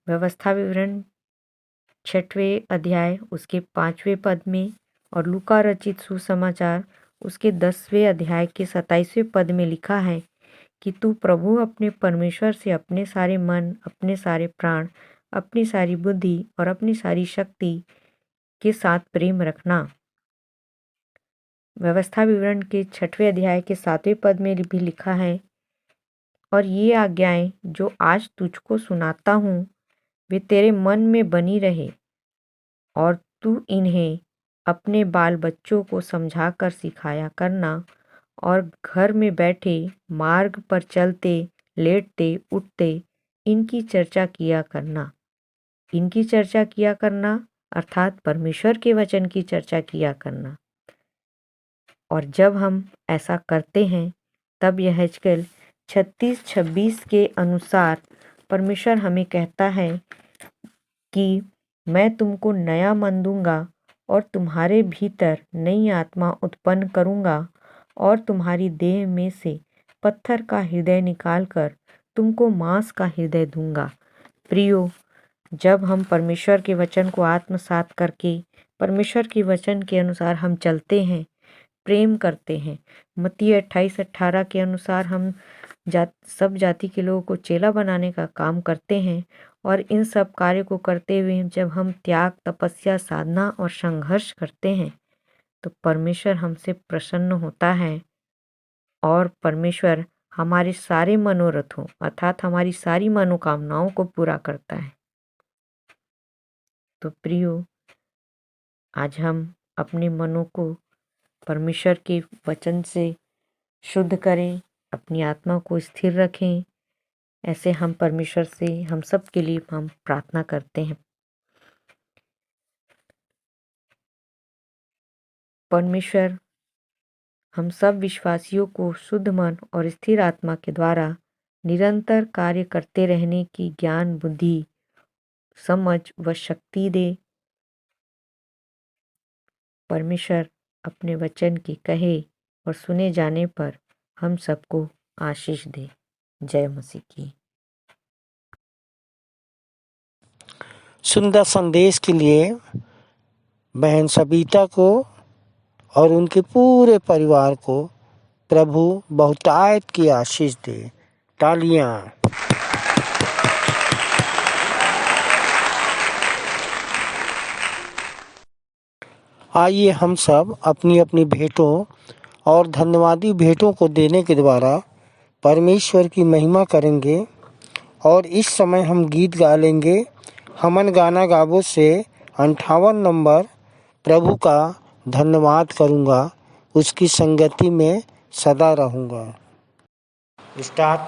व्यवस्था विवरण 6वें अध्याय उसके 5वें पद में और लूका रचित सुसमाचार उसके 10वें अध्याय के 27वें पद में लिखा है कि तू प्रभु अपने परमेश्वर से अपने सारे मन, अपने सारे प्राण, अपनी सारी बुद्धि और अपनी सारी शक्ति के साथ प्रेम रखना। व्यवस्था विवरण के 6वें अध्याय के 7वें पद में भी लिखा है, और ये आज्ञाएं जो आज तुझको सुनाता हूँ वे तेरे मन में बनी रहे, और तू इन्हें अपने बाल बच्चों को समझा कर सिखाया करना, और घर में बैठे, मार्ग पर चलते, लेटते, उठते इनकी चर्चा किया करना। इनकी चर्चा किया करना अर्थात परमेश्वर के वचन की चर्चा किया करना। और जब हम ऐसा करते हैं तब यहेजकेल 36:26 के अनुसार परमेश्वर हमें कहता है कि मैं तुमको नया मन दूंगा और तुम्हारे भीतर नई आत्मा उत्पन्न करूंगा और तुम्हारी देह में से पत्थर का हृदय निकालकर तुमको मांस का हृदय दूंगा। प्रियो, जब हम परमेश्वर के वचन को आत्मसात करके परमेश्वर के वचन के अनुसार हम चलते हैं, प्रेम करते हैं, मत्ती 28:18 के अनुसार हम सब जाति के लोगों को चेला बनाने का काम करते हैं, और इन सब कार्य को करते हुए जब हम त्याग, तपस्या, साधना और संघर्ष करते हैं तो परमेश्वर हमसे प्रसन्न होता है और परमेश्वर हमारे सारे मनोरथों अर्थात हमारी सारी मनोकामनाओं को पूरा करता है। तो प्रियो, आज हम अपने मनों को परमेश्वर के वचन से शुद्ध करें, अपनी आत्मा को स्थिर रखें। ऐसे हम परमेश्वर से हम सब के लिए हम प्रार्थना करते हैं। परमेश्वर हम सब विश्वासियों को शुद्ध मन और स्थिर आत्मा के द्वारा निरंतर कार्य करते रहने की ज्ञान, बुद्धि, समझ व शक्ति दे। परमेश्वर अपने वचन के कहे और सुने जाने पर हम सबको आशीष दे। जय मसीह की। सुंदर संदेश के लिए बहन सबिता को और उनके पूरे परिवार को प्रभु बहुतायत की आशीष दे। तालियां। आइए हम सब अपनी अपनी भेंटों और धन्यवादी भेंटों को देने के द्वारा परमेश्वर की महिमा करेंगे। और इस समय हम गीत गा लेंगे। हमन गाना गावो से 58 नंबर प्रभु का धन्यवाद करूँगा, उसकी संगति में सदा रहूँगा। स्टार्ट।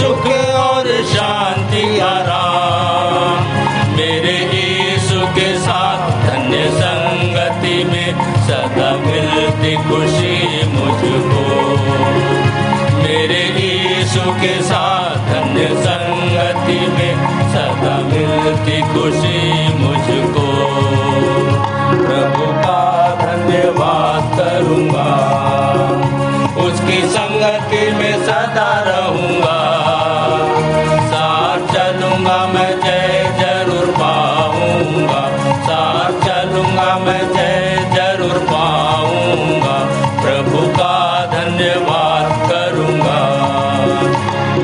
सुख और शांति आराम। मेरे यीशु के साथ धन्य संगति में सदा मिलती खुशी मुझको। मेरे यीशु के साथ धन्य संगति में सदा मिलती खुशी मुझको। प्रभु का धन्यवाद करूँगा, उसकी संगति में सदा रहूँगा। साथ चलूँगा मैं जय जरूर पाऊँगा, साथ चलूँगा मैं जय जरूर पाऊँगा। प्रभु का धन्यवाद करूँगा।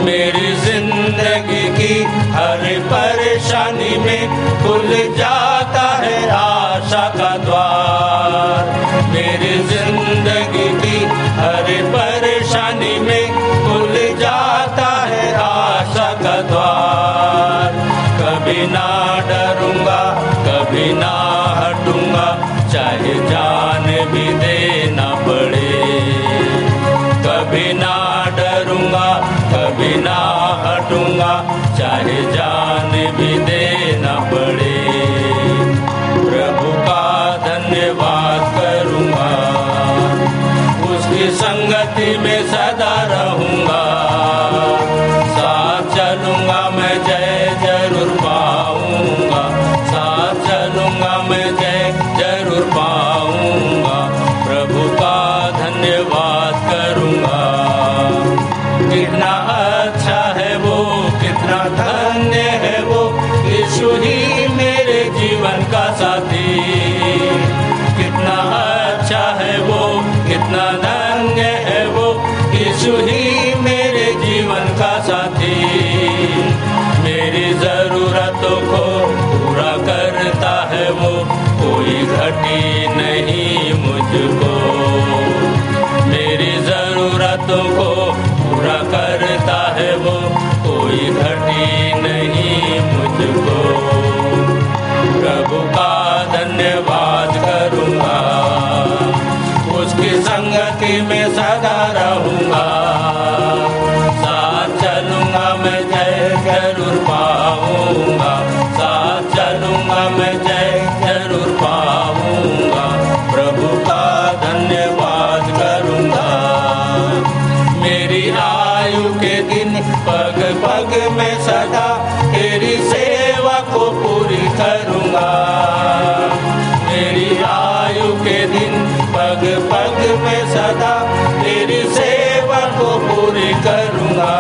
मेरी जिंदगी की हर परेशानी में खुल जाता है आशा का द्वार। मेरी जिंदगी की हर परेशानी में खुल जाता है आशा का द्वार। कभी ना डरूंगा, कभी ना हटूंगा, चाहे जान भी देना पड़े। कभी ना डरूंगा, कभी ना हटूंगा, चाहे जान भी देना पड़े। प्रभु का धन्यवाद करूंगा, उसकी संगति में सदा रहूंगा। साथ चलूंगा मैं जय जरूर पाऊंगा, साथ चलूंगा मैं जय जरूर पाऊंगा। प्रभु का धन्यवाद करूंगा। कितना अच्छा है वो, कितना धन्य है वो, यीशु ही मेरे जीवन का साथी। कितना अच्छा है वो, कितना धन्य है वो, यीशु ही मेरे जीवन का साथी। मेरी जरूरतों को पूरा करता है वो, कोई घटी नहीं मुझको। मेरी जरूरतों को पूरा करता है वो, कोई घटी नहीं मुझको। प्रभु का धन्यवाद करूँगा, उसकी संगति में सदा रहूँगा। साथ चलूँगा मैं जय जरूर पाऊँगा, साथ चलूँगा मैं जय जरूर पाऊँगा। प्रभु का धन्यवाद करूँगा। मेरी आयु के दिन पग पग में सदा तेरी सेवा को पूरी करूँगा। मेरी आयु के दिन पग पग में सदा तेरी सेवा को पूरी करूँगा।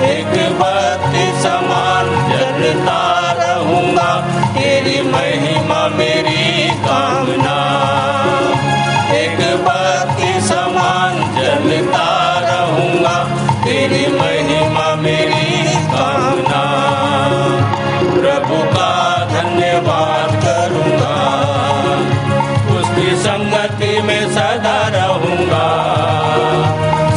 एक बत्ती समान जलता रहूँगा, तेरी महिमा मेरी कामना। एक बत्ती समान जलता रहूँगा, तेरी महिमा मेरी कामना। प्रभु का धन्यवाद करूँगा, उसकी संगति में सदा रहूँगा।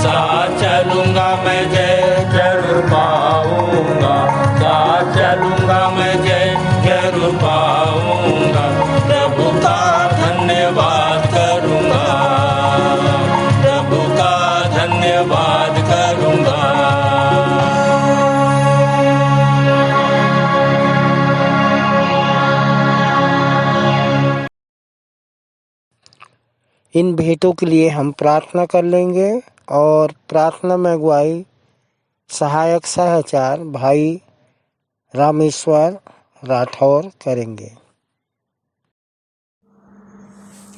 साथ चलूँगा मैं जय जरूर पाऊँगा, साथ चलूँगा मैं जय जरूर पाऊँगा। प्रभु का धन्यवाद करूँगा, प्रभु का धन्यवाद करूँगा। इन भेंटों के लिए हम प्रार्थना कर लेंगे और प्रार्थना में अगुवाई सहायक सहचार भाई रामेश्वर राठौर करेंगे।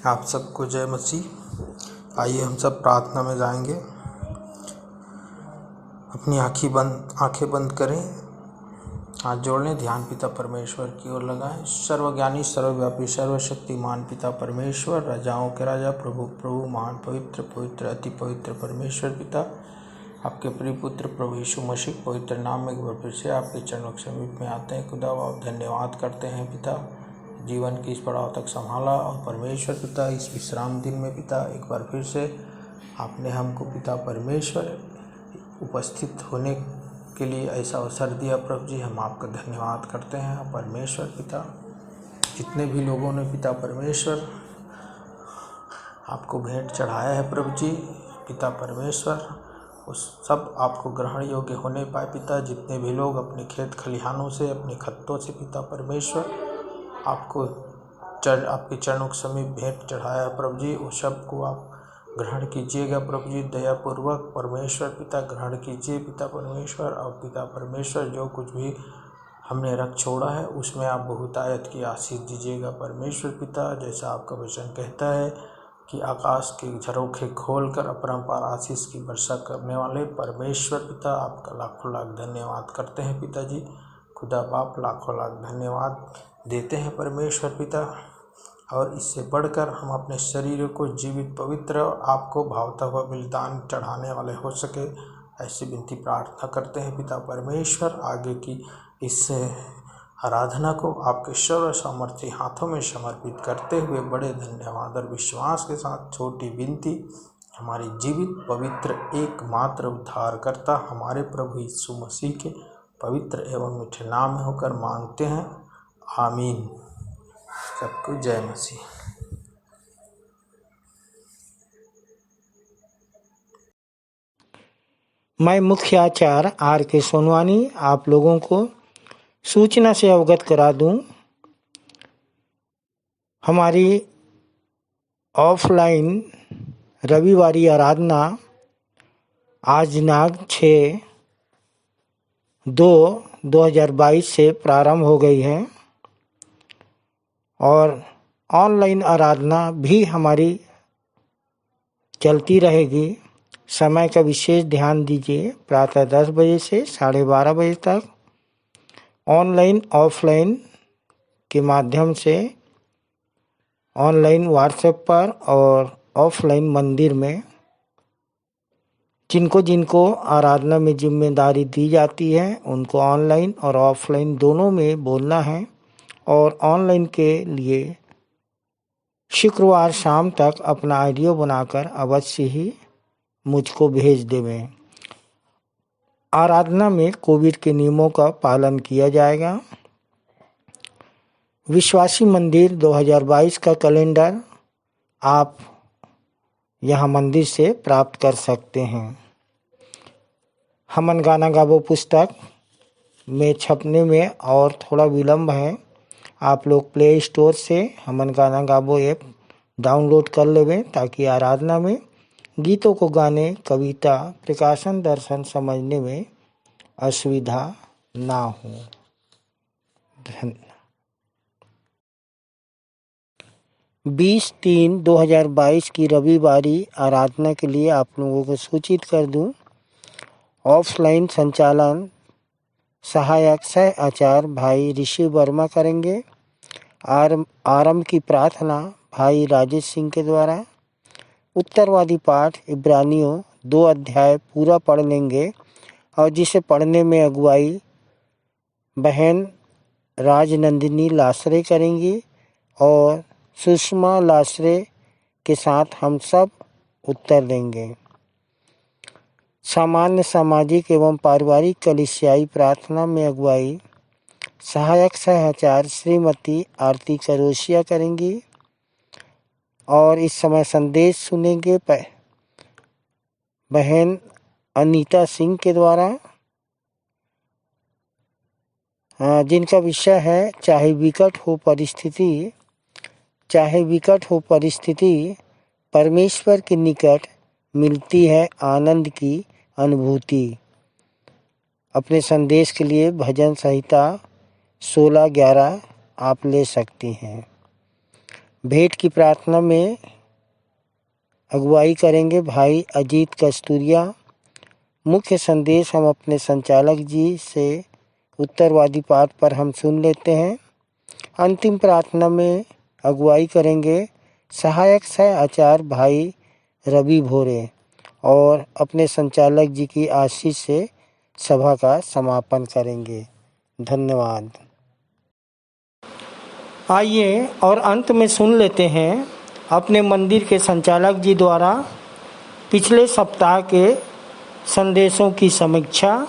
आप सबको जय मसीह। आइए हम सब प्रार्थना में जाएंगे। अपनी आंखें बंद करें, हाथ जोड़ लें, ध्यान पिता परमेश्वर की ओर लगाएं। सर्वज्ञानी सर्वव्यापी सर्वशक्तिमान पिता परमेश्वर, राजाओं के राजा, प्रभु प्रभु, महान पवित्र पवित्र अति पवित्र परमेश्वर पिता, आपके प्रिय पुत्र प्रभु यीशु मसीह पवित्र नाम में एक बार फिर से आपके चरणों के समीप में आते हैं। खुदा आप धन्यवाद करते हैं पिता, जीवन की इस पड़ाव तक संभाला। और परमेश्वर पिता, इस विश्राम दिन में पिता एक बार फिर से आपने हमको पिता परमेश्वर उपस्थित होने के लिए ऐसा अवसर दिया। प्रभु जी, हम आपका धन्यवाद करते हैं। परमेश्वर पिता, जितने भी लोगों ने पिता परमेश्वर आपको भेंट चढ़ाया है प्रभु जी, पिता परमेश्वर उस सब आपको ग्रहण योग्य होने पाए पिता। जितने भी लोग अपने खेत खलिहानों से, अपने खत्तों से पिता परमेश्वर आपको आपके चरणों के समीप भेंट चढ़ाया प्रभु जी, उस सब को आप ग्रहण कीजिएगा प्रभु जी दयापूर्वक। परमेश्वर पिता ग्रहण कीजिए पिता परमेश्वर। और पिता परमेश्वर जो कुछ भी हमने रख छोड़ा है उसमें आप बहुतायत की आशीष दीजिएगा परमेश्वर पिता। जैसा आपका वचन कहता है कि आकाश के झरोखे खोलकर अपरंपार आशीष की वर्षा करने वाले परमेश्वर पिता, आपका लाखों लाख धन्यवाद करते हैं पिताजी। खुदा बाप लाखों लाख धन्यवाद देते हैं परमेश्वर पिता। और इससे बढ़कर हम अपने शरीर को जीवित पवित्र आपको भावता हुआ बलिदान चढ़ाने वाले हो सके, ऐसी विनती प्रार्थना करते हैं पिता परमेश्वर। आगे की इस आराधना को आपके सर्व सामर्थ्य हाथों में समर्पित करते हुए बड़े धन्यवाद और विश्वास के साथ छोटी विनती हमारी जीवित पवित्र एकमात्र उद्धारकर्ता हमारे प्रभु यीशु मसीह के पवित्र एवं मीठे नाम में होकर मांगते हैं, आमीन। सबको जय मसीह। मैं मुख्य आचार्य R.K. सोनवानी आप लोगों को सूचना से अवगत करा दूं, हमारी ऑफलाइन रविवारी आराधना आज दिनांक 6/2/2022 से प्रारंभ हो गई है और ऑनलाइन आराधना भी हमारी चलती रहेगी। समय का विशेष ध्यान दीजिए, प्रातः 10 बजे से 12:30 बजे तक ऑनलाइन ऑफलाइन के माध्यम से, ऑनलाइन व्हाट्सएप पर और ऑफलाइन मंदिर में। जिनको जिनको आराधना में जिम्मेदारी दी जाती है उनको ऑनलाइन और ऑफलाइन दोनों में बोलना है और ऑनलाइन के लिए शुक्रवार शाम तक अपना ऑडियो बनाकर अवश्य ही मुझको भेज देवें। आराधना में कोविड के नियमों का पालन किया जाएगा। विश्वासी मंदिर 2022 का कैलेंडर आप यहाँ मंदिर से प्राप्त कर सकते हैं। हमन गाना गाबो पुस्तक में छपने में और थोड़ा विलम्ब है। आप लोग प्ले स्टोर से हमन गाना गाबो ऐप डाउनलोड कर लेवें ताकि आराधना में गीतों को गाने, कविता, प्रकाशन, दर्शन समझने में असुविधा ना हो। धन्यवाद। 20/3/2022 की रविवारी आराधना के लिए आप लोगों को सूचित कर दूं। ऑफलाइन संचालन सहायक सह आचार्य भाई ऋषि वर्मा करेंगे। आरंभ की प्रार्थना भाई राजेश सिंह के द्वारा। उत्तरवादी पाठ इब्रानियों 2 अध्याय पूरा पढ़ लेंगे और जिसे पढ़ने में अगुवाई बहन राजनंदिनी लासरे करेंगी और सुषमा लासरे के साथ हम सब उत्तर देंगे। सामान्य सामाजिक एवं पारिवारिक कलिसियाई प्रार्थना में अगुवाई सहायक सहआचार्य श्रीमती आरती करोशिया करेंगी और इस समय संदेश सुनेंगे बहन अनीता सिंह के द्वारा, जिनका विषय है चाहे विकट हो परिस्थिति परमेश्वर के निकट मिलती है आनंद की अनुभूति। अपने संदेश के लिए भजन संहिता 16:11 आप ले सकती हैं। भेंट की प्रार्थना में अगुवाई करेंगे भाई अजीत कस्तूरिया। मुख्य संदेश हम अपने संचालक जी से उत्तरवादी पाठ पर हम सुन लेते हैं। अंतिम प्रार्थना में अगुवाई करेंगे सहायक सह आचार्य भाई रवि भोरे और अपने संचालक जी की आशीष से सभा का समापन करेंगे। धन्यवाद। आइए और अंत में सुन लेते हैं अपने मंदिर के संचालक जी द्वारा पिछले सप्ताह के संदेशों की समीक्षा,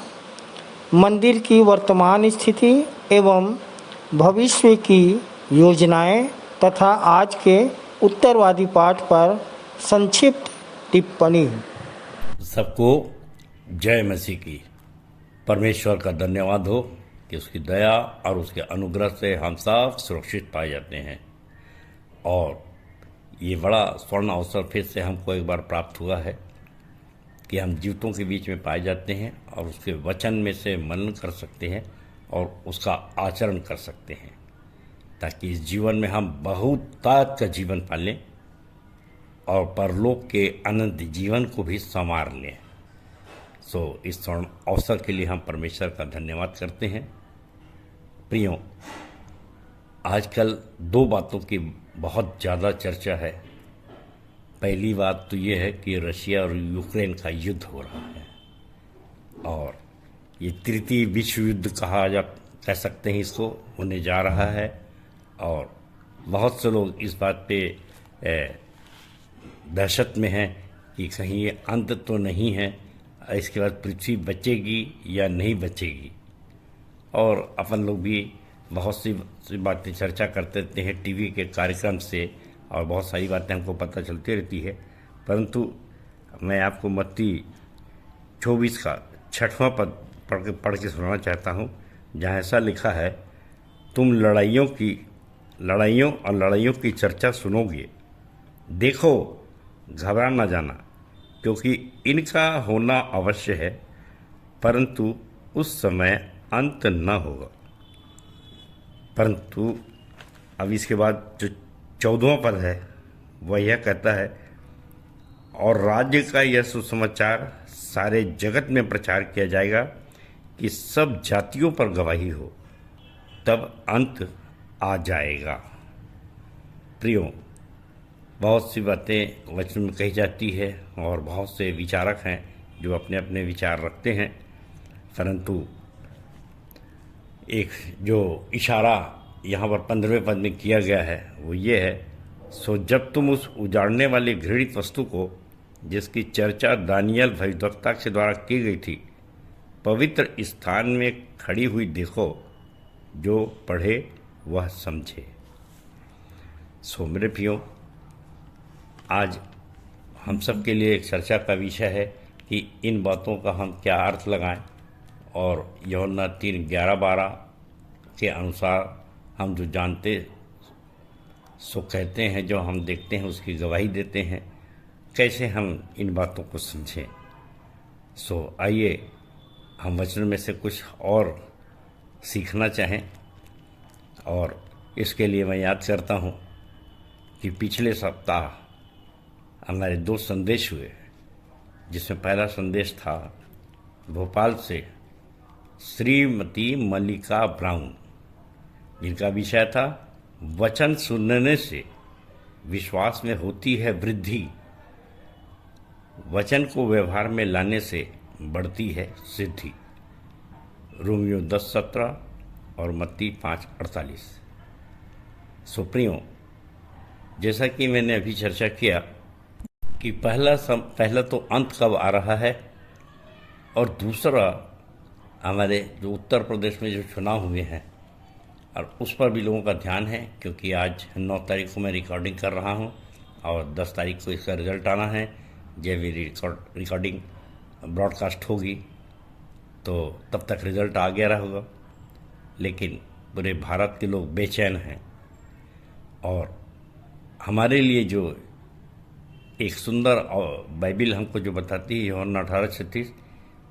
मंदिर की वर्तमान स्थिति एवं भविष्य की योजनाएं तथा आज के उत्तरवादी पाठ पर संक्षिप्त टिप्पणी। सबको जय मसीह की। परमेश्वर का धन्यवाद हो कि उसकी दया और उसके अनुग्रह से हम सब सुरक्षित पाए जाते हैं। और ये बड़ा स्वर्ण अवसर फिर से हमको एक बार प्राप्त हुआ है कि हम जीवितों के बीच में पाए जाते हैं और उसके वचन में से मनन कर सकते हैं और उसका आचरण कर सकते हैं, ताकि इस जीवन में हम बहुतायत का जीवन पालें और परलोक के अनंत जीवन को भी संवार लें। इस स्वर्ण अवसर के लिए हम परमेश्वर का धन्यवाद करते हैं। प्रियो, आजकल दो बातों की बहुत ज़्यादा चर्चा है। पहली बात तो ये है कि रशिया और यूक्रेन का युद्ध हो रहा है और ये तृतीय विश्व युद्ध कह सकते हैं इसको, होने जा रहा है। और बहुत से लोग इस बात पे दहशत में हैं कि कहीं ये अंत तो नहीं है, इसके बाद पृथ्वी बचेगी या नहीं बचेगी। और अपन लोग भी बहुत सी बातें चर्चा करते रहते हैं टीवी के कार्यक्रम से, और बहुत सारी बातें हमको पता चलती रहती है। परंतु मैं आपको मत्ती 24 का 6वां पद पढ़ के सुनाना चाहता हूँ, जहाँ ऐसा लिखा है, तुम लड़ाइयों और लड़ाइयों की चर्चा सुनोगे, देखो घबरा ना जाना, क्योंकि इनका होना अवश्य है, परंतु उस समय अंत न होगा। परंतु अब इसके बाद जो 14वां पद है वह यह कहता है, और राज्य का यह सुसमाचार सारे जगत में प्रचार किया जाएगा कि सब जातियों पर गवाही हो, तब अंत आ जाएगा। प्रियो, बहुत सी बातें वचन में कही जाती है और बहुत से विचारक हैं जो अपने अपने विचार रखते हैं, परंतु एक जो इशारा यहाँ पर 15वें पद में किया गया है वो ये है, सो जब तुम उस उजाड़ने वाली घृणित वस्तु को, जिसकी चर्चा दानियल भविष्यवक्ता के द्वारा की गई थी, पवित्र स्थान में खड़ी हुई देखो, जो पढ़े वह समझे। मेरे प्रियो, आज हम सब के लिए एक चर्चा का विषय है कि इन बातों का हम क्या अर्थ लगाएं, और यूहन्ना 3:11-12 के अनुसार हम जो जानते सो कहते हैं, जो हम देखते हैं उसकी गवाही देते हैं, कैसे हम इन बातों को समझें। आइए हम वचन में से कुछ और सीखना चाहें। और इसके लिए मैं याद करता हूँ कि पिछले सप्ताह हमारे 2 संदेश हुए, जिसमें पहला संदेश था भोपाल से श्रीमती मल्लिका ब्राउन, जिनका विषय था वचन सुनने से विश्वास में होती है वृद्धि, वचन को व्यवहार में लाने से बढ़ती है सिद्धि। रोमियो 10:17 और मत्ती 5:48। प्रियो, जैसा कि मैंने अभी चर्चा किया कि पहला तो अंत कब आ रहा है, और दूसरा हमारे जो उत्तर प्रदेश में जो चुनाव हुए हैं, और उस पर भी लोगों का ध्यान है, क्योंकि आज 9 तारीख को मैं रिकॉर्डिंग कर रहा हूं और 10 तारीख को इसका रिज़ल्ट आना है। जब मेरी रिकॉर्डिंग ब्रॉडकास्ट होगी तो तब तक रिज़ल्ट आ गया होगा, लेकिन पूरे भारत के लोग बेचैन हैं। और हमारे लिए जो एक सुंदर बाइबिल हमको जो बताती है, यूहन्ना 18:36,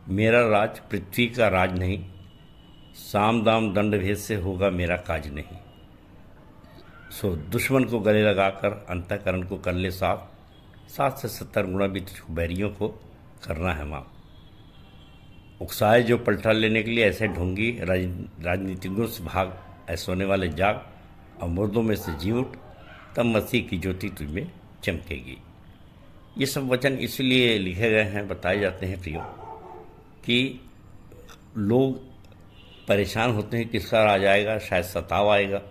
मेरा राज पृथ्वी का राज नहीं, साम दाम दंड भेद से होगा मेरा काज नहीं। दुश्मन को गले लगाकर अंतःकरण को कर ले साफ, 7 से 70 गुणा भी तुझको बैरियों को करना है माफ। उकसाए जो पलटा लेने के लिए ऐसे ढोंगी, राजनीतिज्ञों से भाग, ऐसे होने वाले जाग, और मुर्दों में से जी उठ, तब मसीह की ज्योति तुझ में चमकेगी। ये सब वचन इसलिए लिखे गए हैं, बताए जाते हैं प्रियो, कि लोग परेशान होते हैं किसका राज आएगा, शायद सताव आएगा,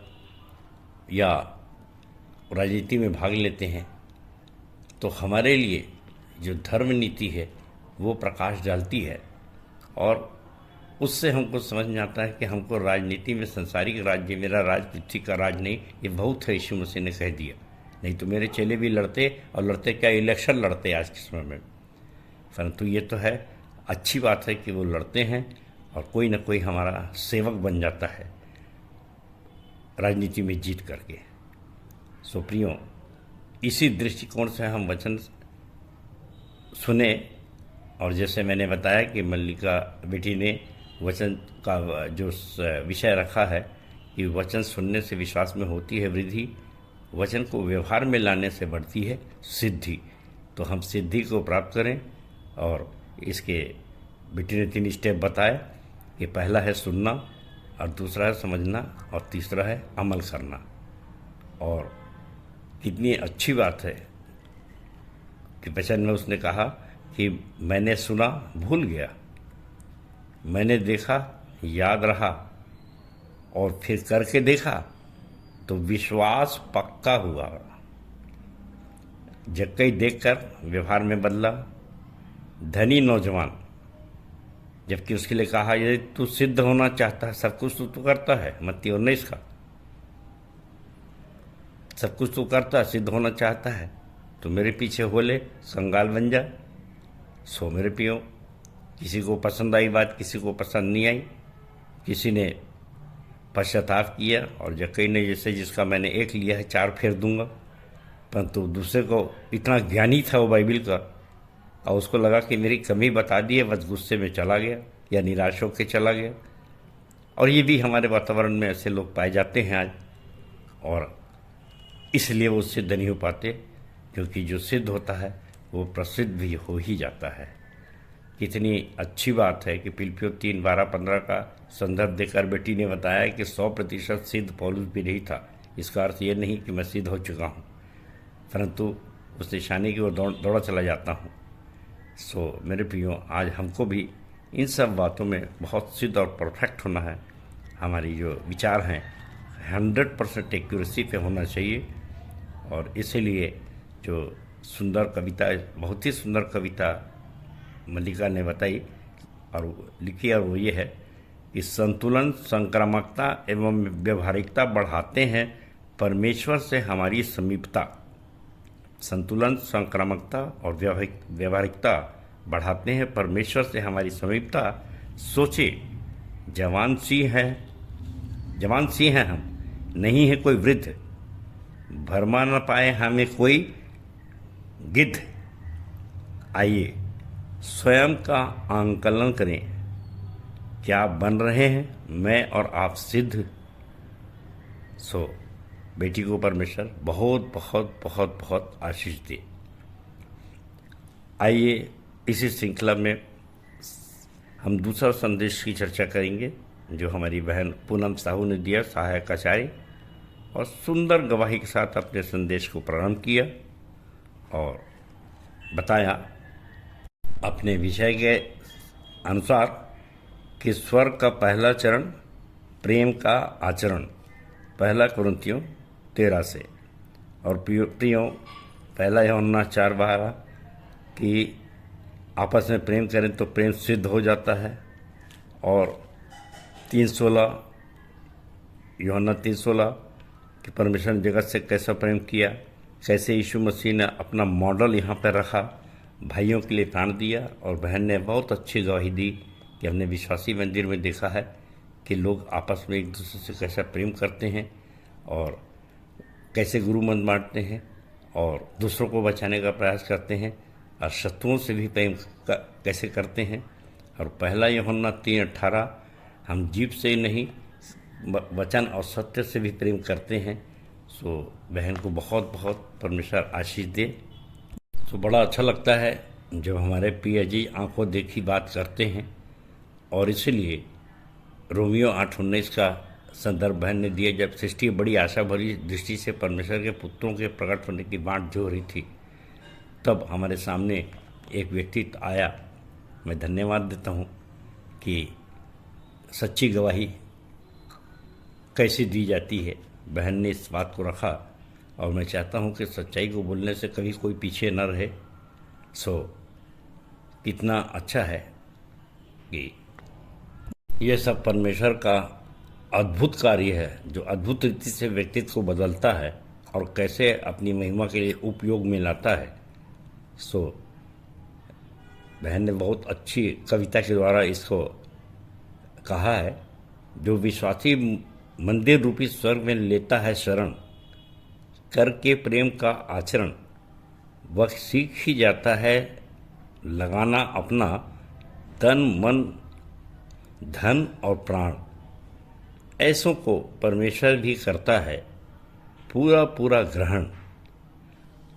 या राजनीति में भाग लेते हैं। तो हमारे लिए जो धर्म नीति है वो प्रकाश डालती है, और उससे हमको समझ में आता है कि हमको राजनीति में संसारिक राज्य, मेरा राज पृथ्वी का राज नहीं, ये बहुत है यीशु मसीह ने कह दिया। नहीं तो मेरे चेले भी लड़ते, और लड़ते क्या, इलेक्शन लड़ते आज के समय में। परंतु ये तो है अच्छी बात है कि वो लड़ते हैं और कोई ना कोई हमारा सेवक बन जाता है राजनीति में जीत करके। सो प्रियो, इसी दृष्टिकोण से हम वचन सुने, और जैसे मैंने बताया कि मल्लिका बेटी ने वचन का जो विषय रखा है कि वचन सुनने से विश्वास में होती है वृद्धि, वचन को व्यवहार में लाने से बढ़ती है सिद्धि। तो हम सिद्धि को प्राप्त करें, और इसके बेटी ने 3 स्टेप बताए कि पहला है सुनना, और दूसरा है समझना, और तीसरा है अमल करना। और कितनी अच्छी बात है कि वचन में उसने कहा कि मैंने सुना भूल गया, मैंने देखा याद रहा, और फिर करके देखा तो विश्वास पक्का हुआ। जक्कई देखकर व्यवहार में बदला। धनी नौजवान, जबकि उसके लिए कहा यदि तू सिद्ध होना चाहता है, सब कुछ तो करता है, मत्ती 19 का, सब कुछ तो करता है, सिद्ध होना चाहता है तो मेरे पीछे हो ले, कंगाल बन जा। सो मेरे पियो, किसी को पसंद आई बात, किसी को पसंद नहीं आई, किसी ने पश्चाताप किया, और जक्कई ने जैसे जिसका मैंने 1 लिया है 4 फेर दूंगा, परंतु दूसरे को इतना ज्ञानी था वो बाइबिल का, और उसको लगा कि मेरी कमी बता दी है, बस गुस्से में चला गया या निराश होकर चला गया। और ये भी हमारे वातावरण में ऐसे लोग पाए जाते हैं आज, और इसलिए वो सिद्ध नहीं हो पाते, क्योंकि जो सिद्ध होता है वो प्रसिद्ध भी हो ही जाता है। कितनी अच्छी बात है कि फिलिप्पियों 3:12-15 का संदर्भ देकर बेटी ने बताया कि 100% सिद्ध पौलुस भी नहीं था। इसका अर्थ ये नहीं कि मैं सिद्ध हो चुका हूँ, परंतु उस निशाने की ओर दौड़ा चला जाता हूँ। सो मेरे प्रियो, आज हमको भी इन सब बातों में बहुत सिद्ध और परफेक्ट होना है। हमारी जो विचार हैं 100% एक्यूरेसी पे होना चाहिए। और इसीलिए जो सुंदर कविता, बहुत ही सुंदर कविता मल्लिका ने बताई और लिखी, और वो ये है कि संतुलन, संक्रामकता एवं व्यवहारिकता बढ़ाते हैं परमेश्वर से हमारी समीपता। संतुलन, संक्रामकता और व्यवहारिकता बढ़ाते हैं परमेश्वर से हमारी समीपता। सोचे जवान सिंह हैं हम, नहीं है कोई वृद्ध, भरमा न पाए हमें कोई गिद्ध। आइए स्वयं का आंकलन करें, क्या बन रहे हैं मैं और आप सिद्ध। सो बेटी को परमेश्वर बहुत बहुत बहुत बहुत आशीष दे। आइए इसी श्रृंखला में हम दूसरा संदेश की चर्चा करेंगे जो हमारी बहन पूनम साहू ने दिया, सहायक आचार्य, और सुंदर गवाही के साथ अपने संदेश को प्रारंभ किया और बताया अपने विषय के अनुसार कि स्वर्ग का पहला चरण प्रेम का आचरण, 1 कुरिन्थियों 13 से। और प्रियो, 1 यूहन्ना 4:12 कि आपस में प्रेम करें तो प्रेम सिद्ध हो जाता है। और 3:16 यूहन्ना 3:16 कि परमेश्वर ने जगत से कैसा प्रेम किया, कैसे यीशु मसीह ने अपना मॉडल यहाँ पर रखा, भाइयों के लिए प्राण दिया। और बहन ने बहुत अच्छी गवाही दी कि हमने विश्वासी मंदिर में देखा है कि लोग आपस में एक दूसरे से कैसा प्रेम करते हैं और कैसे गुरु मंत्र बांटते हैं और दूसरों को बचाने का प्रयास करते हैं और शत्रुओं से भी प्रेम कैसे करते हैं। और 1 यूहन्ना 3:18 हम जीभ से नहीं वचन और सत्य से भी प्रेम करते हैं। सो बहन को बहुत बहुत परमेश्वर आशीष दे। तो बड़ा अच्छा लगता है जब हमारे पिया जी आंखों देखी बात करते हैं, और इसीलिए रोमियो 8:19 का संदर्भ बहन ने दिया, जब सृष्टि बड़ी आशा भरी दृष्टि से परमेश्वर के पुत्रों के प्रकट होने की बाट जो हो रही थी, तब हमारे सामने एक व्यक्तित्व आया। मैं धन्यवाद देता हूँ कि सच्ची गवाही कैसी दी जाती है, बहन ने इस बात को रखा। और मैं चाहता हूँ कि सच्चाई को बोलने से कभी कोई पीछे न रहे। सो कितना अच्छा है कि यह सब परमेश्वर का अद्भुत कार्य है जो अद्भुत रीति से व्यक्तित्व को बदलता है और कैसे अपनी महिमा के लिए उपयोग में लाता है। सो बहन ने बहुत अच्छी कविता के द्वारा इसको कहा है। जो विश्वासी मंदिर रूपी स्वर्ग में लेता है शरण, करके प्रेम का आचरण, वह सीख ही जाता है लगाना अपना तन मन धन और प्राण। ऐसों को परमेश्वर भी करता है पूरा पूरा ग्रहण,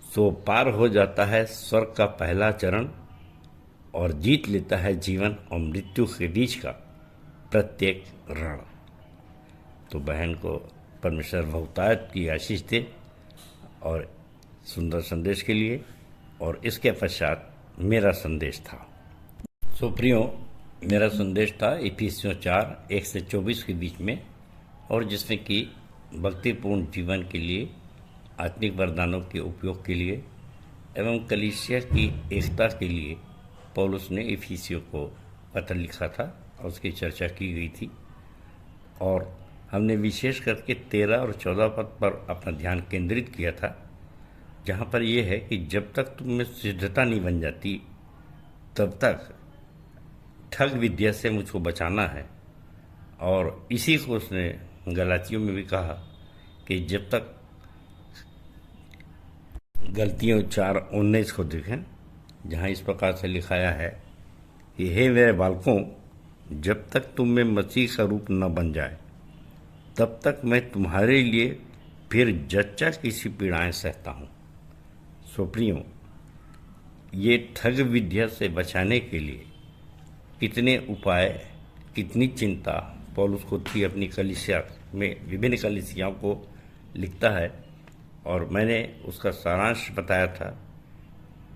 सो पार हो जाता है स्वर्ग का पहला चरण और जीत लेता है जीवन और मृत्यु के बीच का प्रत्येक रण। तो बहन को परमेश्वर बहुतायत की आशीष दे और सुंदर संदेश के लिए। और इसके पश्चात मेरा संदेश था। सो प्रियो, मेरा संदेश था इफिसियों 4:1-24 के बीच में, और जिसमें कि भक्तिपूर्ण जीवन के लिए, आत्मिक वरदानों के उपयोग के लिए एवं कलीसिया की एकता के लिए पौलुस ने इफिसियों को पत्र लिखा था और उसकी चर्चा की गई थी। और हमने विशेष करके 13 और 14 पद पर अपना ध्यान केंद्रित किया था, जहाँ पर यह है कि जब तक तुम में सिद्धता नहीं बन जाती तब तक ठग विद्या से मुझको बचाना है। और इसी को उसने गलातियों में भी कहा कि जब तक, गलतियों 4:19 को देखें, जहाँ इस प्रकार से लिखाया है कि हे मेरे बालकों, जब तक तुम में मसीह का रूप न बन जाए तब तक मैं तुम्हारे लिए फिर जच्चा किसी पीड़ाएं सहता हूँ। सो प्रियो, ये ठग विद्या से बचाने के लिए कितने उपाय, कितनी चिंता पौलुस को थी। अपनी कलीसिया में विभिन्न कलीसियाओं को लिखता है और मैंने उसका सारांश बताया था।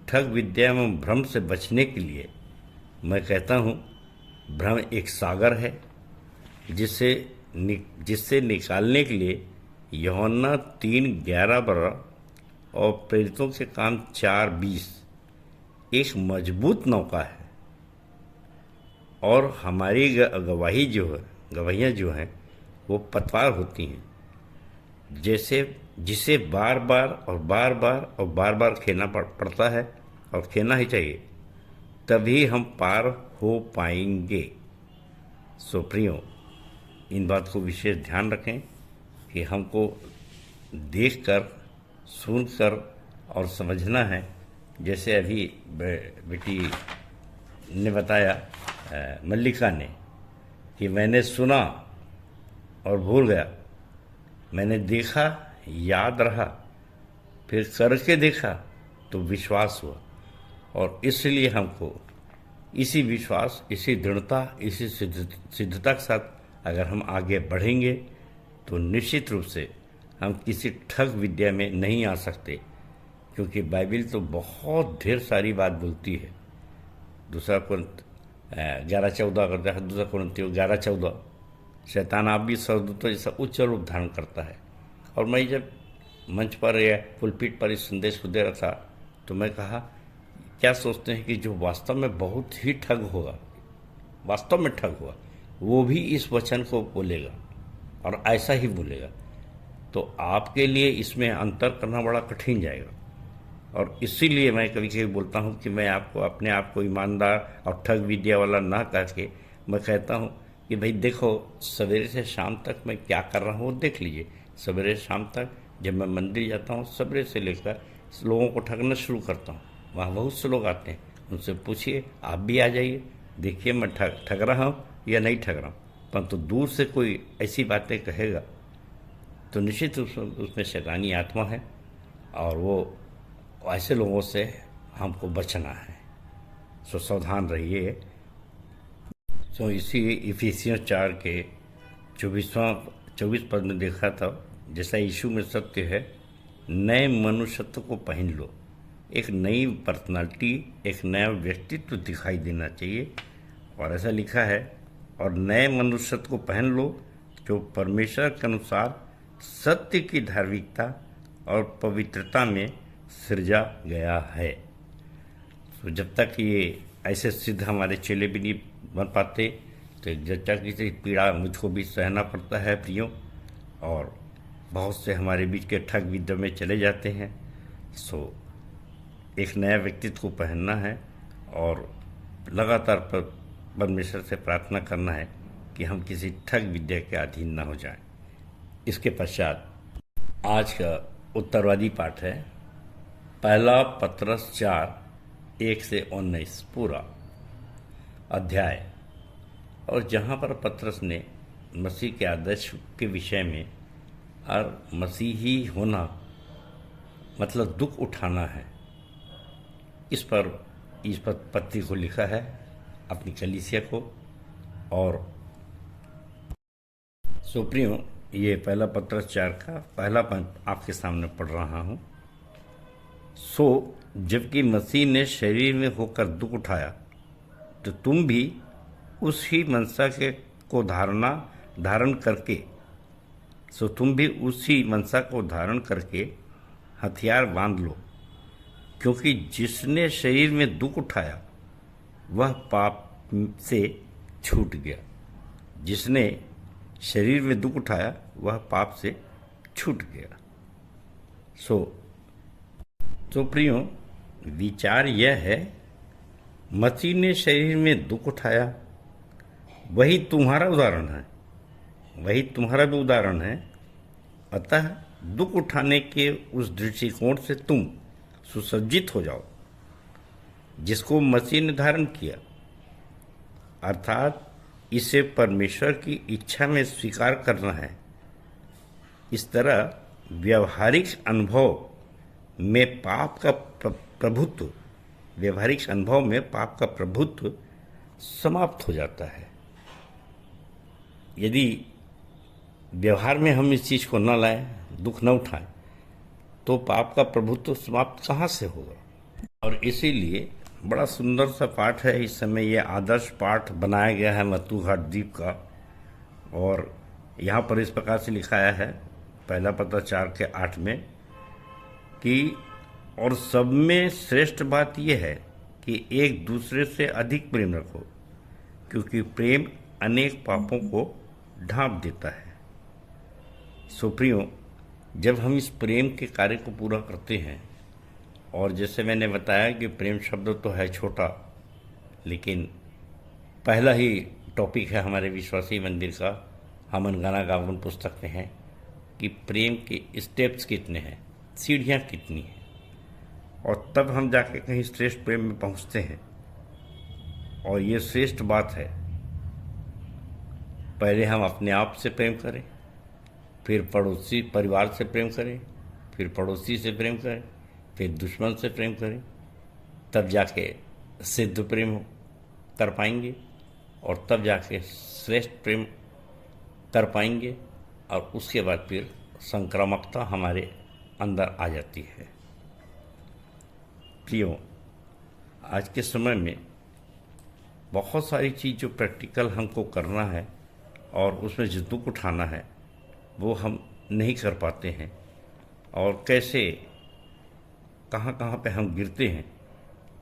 ठग विद्या एवं भ्रम से बचने के लिए मैं कहता हूँ, भ्रम एक सागर है जिससे निकालने के लिए यूहन्ना 3:11 और प्रेरितों के काम 4:20 एक मजबूत नौका है। और हमारी गवाहियाँ जो हैं वो पतवार होती हैं, जिसे बार बार खेलना पड़ता है और खेलना ही चाहिए, तभी हम पार हो पाएंगे। सो प्रियो, इन बात को विशेष ध्यान रखें कि हमको देखकर, सुनकर और समझना है। जैसे अभी बेटी ने बताया, मल्लिका ने, कि मैंने सुना और भूल गया, मैंने देखा, याद रहा, फिर करके देखा तो विश्वास हुआ। और इसलिए हमको इसी विश्वास, इसी दृढ़ता, इसी सिद्धता के साथ अगर हम आगे बढ़ेंगे तो निश्चित रूप से हम किसी ठग विद्या में नहीं आ सकते, क्योंकि बाइबल तो बहुत ढेर सारी बात बोलती है। 2 Corinthians 11:14 करता है, 2 Corinthians 11:14, शैतान आप भी स्वर्गदूतों जैसा उच्च रूप धारण करता है। और मैं जब मंच पर या पुलपिट पर इस संदेश को दे रहा था तो मैं कहा, क्या सोचते हैं कि जो वास्तव में बहुत ही ठग होगा, वास्तव में ठग हुआ, वो भी इस वचन को बोलेगा और ऐसा ही बोलेगा। तो आपके लिए इसमें अंतर करना बड़ा कठिन जाएगा। और इसीलिए मैं कभी कभी बोलता हूँ कि मैं आपको, अपने आप को ईमानदार और ठग विद्या वाला ना करके मैं कहता हूँ कि भाई देखो, सवेरे से शाम तक मैं क्या कर रहा हूँ वो देख लीजिए। सवेरे शाम तक जब मैं मंदिर जाता हूँ, सवेरे से लेकर लोगों को ठगना शुरू करता हूँ। वहाँ बहुत से लोग आते हैं, उनसे पूछिए, आप भी आ जाइए, देखिए मैं ठग रहा हूँ या नहीं ठग रहा हूँ। परंतु दूर से कोई ऐसी बातें कहेगा तो निश्चित उसमें शैतानी आत्मा है, और वो ऐसे लोगों से हमको बचना है। सो सावधान रहिए। सो इसी इफिसियों 4 के 24 पद में देखा था, जैसा यीशु में सत्य है, नए मनुष्यत्व को पहन लो। एक नई पर्सनालिटी, एक नया व्यक्तित्व दिखाई देना चाहिए। और ऐसा लिखा है, और नए मनुष्यत्व को पहन लो जो परमेश्वर के अनुसार सत्य की धार्मिकता और पवित्रता में सृजा गया है। तो जब तक ये ऐसे सिद्ध हमारे चेले भी नहीं बन पाते, तो जच्चा की पीड़ा मुझको भी सहना पड़ता है प्रियो। और बहुत से हमारे बीच के ठग विद्या में चले जाते हैं। सो एक नया व्यक्तित्व को पहनना है और लगातार परमेश्वर से प्रार्थना करना है कि हम किसी ठग विद्या के अधीन न हो जाएं। इसके पश्चात आज का उत्तरवादी पाठ है पहला पत्रस 4:1 से 19 पूरा अध्याय। और जहाँ पर पत्रस ने मसीह के आदर्श के विषय में और मसीही होना मतलब दुख उठाना है, इस पर पत्री को लिखा है अपनी कलीसिया को। और सुप्रियो, ये पहला पत्रस 4 का पहला पंक्ति आपके सामने पढ़ रहा हूँ। जबकि मसीह ने शरीर में होकर दुख उठाया, तो तुम भी उसी मनसा के को धारण करके हथियार बांध लो, क्योंकि जिसने शरीर में दुख उठाया वह पाप से छूट गया। जिसने शरीर में दुख उठाया वह पाप से छूट गया। तो प्रियो, विचार यह है, मसीह ने शरीर में दुख उठाया, वही तुम्हारा उदाहरण है, वही तुम्हारा भी उदाहरण है। अतः दुख उठाने के उस दृष्टिकोण से तुम सुसज्जित हो जाओ जिसको मसीह ने धारण किया, अर्थात इसे परमेश्वर की इच्छा में स्वीकार करना है। इस तरह व्यवहारिक अनुभव में पाप का प्रभुत्व समाप्त हो जाता है। यदि व्यवहार में हम इस चीज़ को न लाएं, दुख न उठाएं, तो पाप का प्रभुत्व समाप्त कहाँ से होगा। और इसीलिए बड़ा सुंदर सा पाठ है। इस समय ये आदर्श पाठ बनाया गया है मतू घाट द्वीप का। और यहाँ पर इस प्रकार से लिखाया है पहला पत्र 4:8 में कि और सब में श्रेष्ठ बात यह है कि एक दूसरे से अधिक प्रेम रखो, क्योंकि प्रेम अनेक पापों को ढांप देता है। प्रियो, जब हम इस प्रेम के कार्य को पूरा करते हैं, और जैसे मैंने बताया कि प्रेम शब्द तो है छोटा, लेकिन पहला ही टॉपिक है हमारे विश्वासी मंदिर का, हमन गाना गावन पुस्तक में है कि प्रेम के स्टेप्स कितने हैं, सीढ़ियाँ कितनी हैं, और तब हम जाके कहीं श्रेष्ठ प्रेम में पहुँचते हैं। और ये श्रेष्ठ बात है, पहले हम अपने आप से प्रेम करें, फिर पड़ोसी परिवार से प्रेम करें, फिर पड़ोसी से प्रेम करें, फिर दुश्मन से प्रेम करें, तब जाके सिद्ध प्रेम कर पाएंगे, और तब जाके श्रेष्ठ प्रेम कर पाएंगे, और उसके बाद फिर संक्रामकता हमारे अंदर आ जाती है। प्रियो, आज के समय में बहुत सारी चीज़ जो प्रैक्टिकल हमको करना है और उसमें जो दुख उठाना है वो हम नहीं कर पाते हैं, और कैसे कहाँ पे हम गिरते हैं।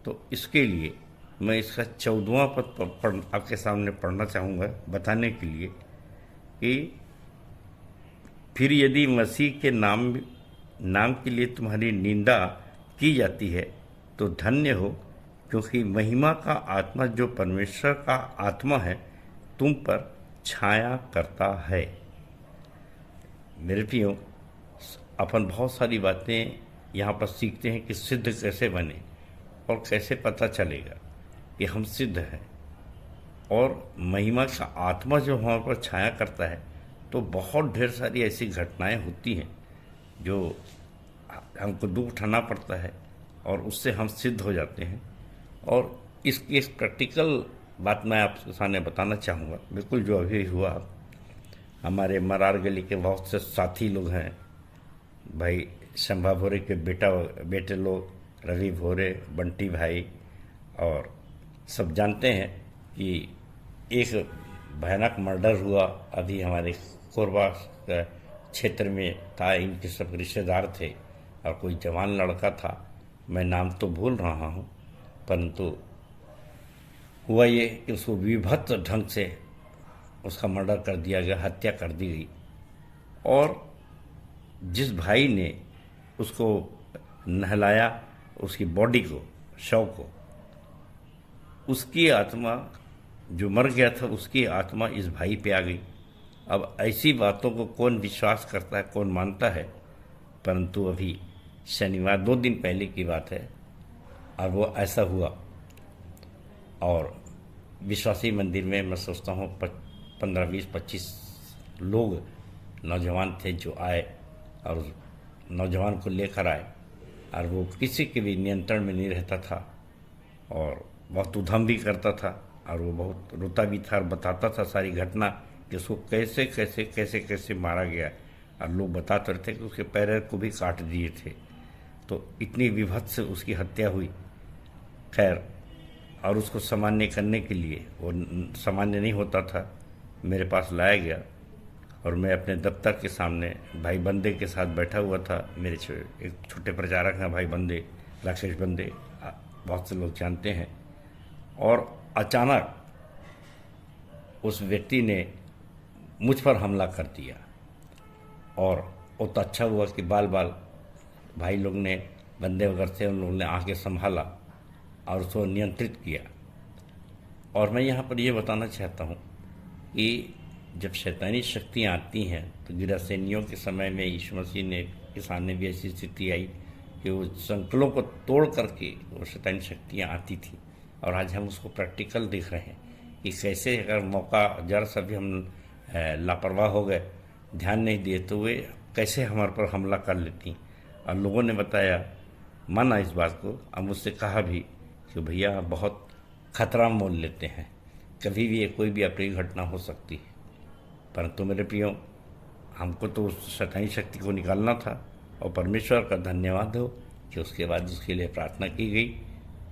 तो इसके लिए मैं इसका 14वां पद आपके सामने पढ़ना चाहूँगा, बताने के लिए कि फिर यदि मसीह के नाम के लिए तुम्हारी निंदा की जाती है तो धन्य हो, क्योंकि महिमा का आत्मा जो परमेश्वर का आत्मा है तुम पर छाया करता है। मेरे प्रियो, अपन बहुत सारी बातें यहाँ पर सीखते हैं कि सिद्ध कैसे बने और कैसे पता चलेगा कि हम सिद्ध हैं। और महिमा का आत्मा जो हमारे पर छाया करता है, तो बहुत ढेर सारी ऐसी घटनाएं होती हैं जो हमको दुख उठाना पड़ता है, और उससे हम सिद्ध हो जाते हैं। और इसकी एक प्रैक्टिकल बात मैं आपके सामने बताना चाहूँगा। बिल्कुल जो अभी हुआ, हमारे मरार गली के बहुत से साथी लोग हैं, भाई शंभा भोरे के बेटे लोग, रवि भोरे, बंटी भाई, और सब जानते हैं कि एक भयानक मर्डर हुआ अभी हमारे कोरबा क्षेत्र में था। इनके सब रिश्तेदार थे और कोई जवान लड़का था, मैं नाम तो भूल रहा हूँ, परंतु हुआ ये कि उसको विभत्स ढंग से उसका मर्डर कर दिया गया, हत्या कर दी गई। और जिस भाई ने उसको नहलाया, उसकी बॉडी को, शव को, उसकी आत्मा जो मर गया था उसकी आत्मा इस भाई पे आ गई। अब ऐसी बातों को कौन विश्वास करता है, कौन मानता है, परंतु अभी शनिवार 2 दिन पहले की बात है और वो ऐसा हुआ। और विश्वासी मंदिर में मैं सोचता हूँ 15, 20, 25 लोग नौजवान थे जो आए और उस नौजवान को लेकर आए और वो किसी के भी नियंत्रण में नहीं रहता था और बहुत उधम भी करता था और वो बहुत रोता भी था और बताता था सारी घटना कि उसको कैसे कैसे कैसे कैसे मारा गया। और लोग बताते रहते कि उसके पैर को भी काट दिए थे। तो इतनी विभत्स उसकी हत्या हुई। खैर, और उसको सामान्य करने के लिए, वो सामान्य नहीं होता था, मेरे पास लाया गया और मैं अपने दफ्तर के सामने भाई बंदे के साथ बैठा हुआ था। मेरे एक छोटे प्रचारक हैं भाई बंदे, राकेश बंदे, बहुत से लोग जानते हैं। और अचानक उस व्यक्ति ने मुझ पर हमला कर दिया और वो तो अच्छा हुआ कि बाल भाई लोग ने, बंदे वगैरह थे, उन लोगों ने आके संभाला और उसको नियंत्रित किया। और मैं यहाँ पर ये बताना चाहता हूँ कि जब शैतानी शक्तियाँ आती हैं तो गिरासेनियों के समय में यीशु मसीह के सामने भी ऐसी स्थिति आई कि वो संकलों को तोड़ करके वो शैतानी शक्तियाँ आती थी। और आज हम उसको प्रैक्टिकल देख रहे हैं कि कैसे अगर मौका जरा सा भी हम लापरवाह हो गए, ध्यान नहीं दिए, तो वे कैसे हमारे पर हमला कर लेती। और लोगों ने बताया, माना इस बात को, और मुझसे कहा भी कि भैया बहुत खतरा मोल लेते हैं, कभी भी कोई भी अप्रिय घटना हो सकती है। परंतु मेरे प्रियो, हमको तो उस शैतानी शक्ति को निकालना था और परमेश्वर का धन्यवाद हो कि उसके बाद उसके लिए प्रार्थना की गई,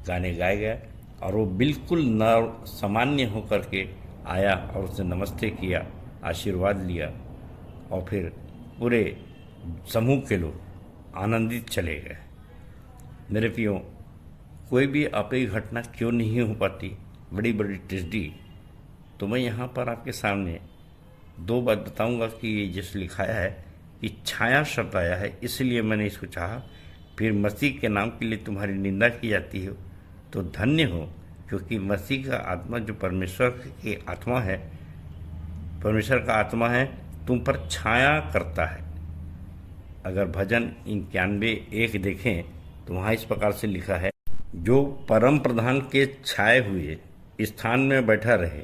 गाने गाए गए और वो बिल्कुल न सामान्य होकर के आया और उसने नमस्ते किया, आशीर्वाद लिया और फिर पूरे समूह के लोग आनंदित चले गए। मेरे प्रियो, कोई भी अप्रिय घटना क्यों नहीं हो पाती, बड़ी बड़ी ट्रेजेडी। तो मैं यहाँ पर आपके सामने 2 बात बताऊंगा कि ये जिस लिखाया है कि छाया शब्द आया है, इसलिए मैंने इसको चाहा। फिर मसीह के नाम के लिए तुम्हारी निंदा की जाती हो तो धन्य हो, क्योंकि मसीह का आत्मा जो परमेश्वर की आत्मा है, परमेश्वर का आत्मा है, तुम पर छाया करता है। अगर भजन 91:1 देखें तो वहाँ इस प्रकार से लिखा है, जो परम प्रधान के छाए हुए स्थान में बैठा रहे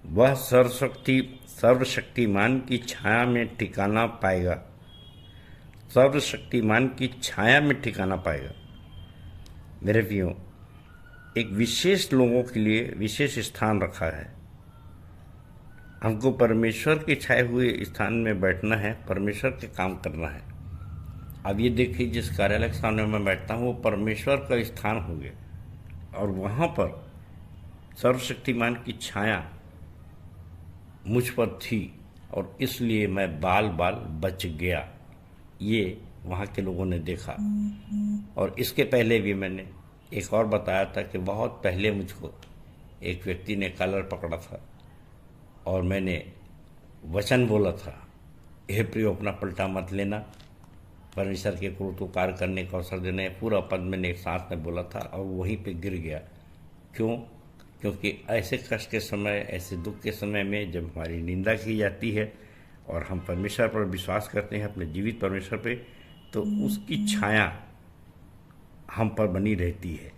वह सर्वशक्तिमान की छाया में ठिकाना पाएगा। सर्वशक्तिमान की छाया में ठिकाना पाएगा। मेरे प्रियो, एक विशेष लोगों के लिए विशेष स्थान रखा है। हमको परमेश्वर के छाए हुए स्थान में बैठना है, परमेश्वर के काम करना है। अब ये देखिए, जिस कार्यालय के सामने मैं बैठता हूँ वो परमेश्वर का स्थान हो गया और वहाँ पर सर्वशक्तिमान की छाया मुझ पर थी और इसलिए मैं बाल बच गया। ये वहाँ के लोगों ने देखा। और इसके पहले भी मैंने एक और बताया था कि बहुत पहले मुझको एक व्यक्ति ने कॉलर पकड़ा था और मैंने वचन बोला था, हे प्रियो, अपना पलटा मत लेना, परमेश्वर के क्रोध को कार्य करने का अवसर देना है। पूरा पद मैंने एक सांस में बोला था और वहीं पे गिर गया। क्यों? क्योंकि ऐसे कष्ट के समय, ऐसे दुख के समय में जब हमारी निंदा की जाती है और हम परमेश्वर पर विश्वास करते हैं, अपने जीवित परमेश्वर पे, तो उसकी छाया हम पर बनी रहती है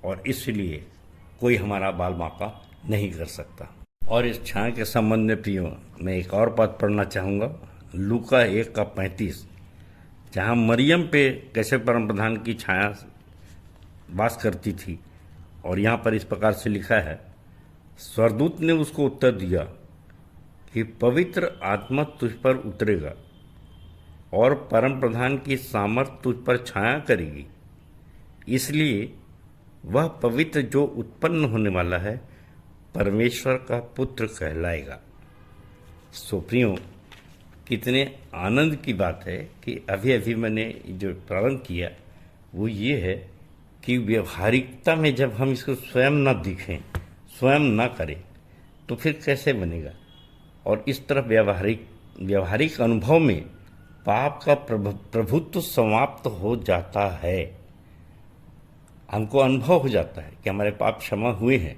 और इसलिए कोई हमारा बाल बांका नहीं कर सकता। और इस छाया के संबंध में प्रियो, मैं एक और पद पढ़ना चाहूँगा, लूका 1:35, जहाँ मरियम पे कैसे परम प्रधान की छाया वास करती थी। और यहाँ पर इस प्रकार से लिखा है, स्वर्गदूत ने उसको उत्तर दिया कि पवित्र आत्मा तुझ पर उतरेगा और परम प्रधान की सामर्थ तुझ पर छाया करेगी, इसलिए वह पवित्र जो उत्पन्न होने वाला है परमेश्वर का पुत्र कहलाएगा। सो प्रियो, कितने आनंद की बात है कि अभी अभी मैंने जो प्रारंभ किया वो ये है कि व्यवहारिकता में जब हम इसको स्वयं न दिखें, स्वयं न करें, तो फिर कैसे बनेगा। और इस तरफ व्यवहारिक अनुभव में पाप का प्रभुत्व समाप्त हो जाता है। हमको अनुभव हो जाता है कि हमारे पाप क्षमा हुए हैं,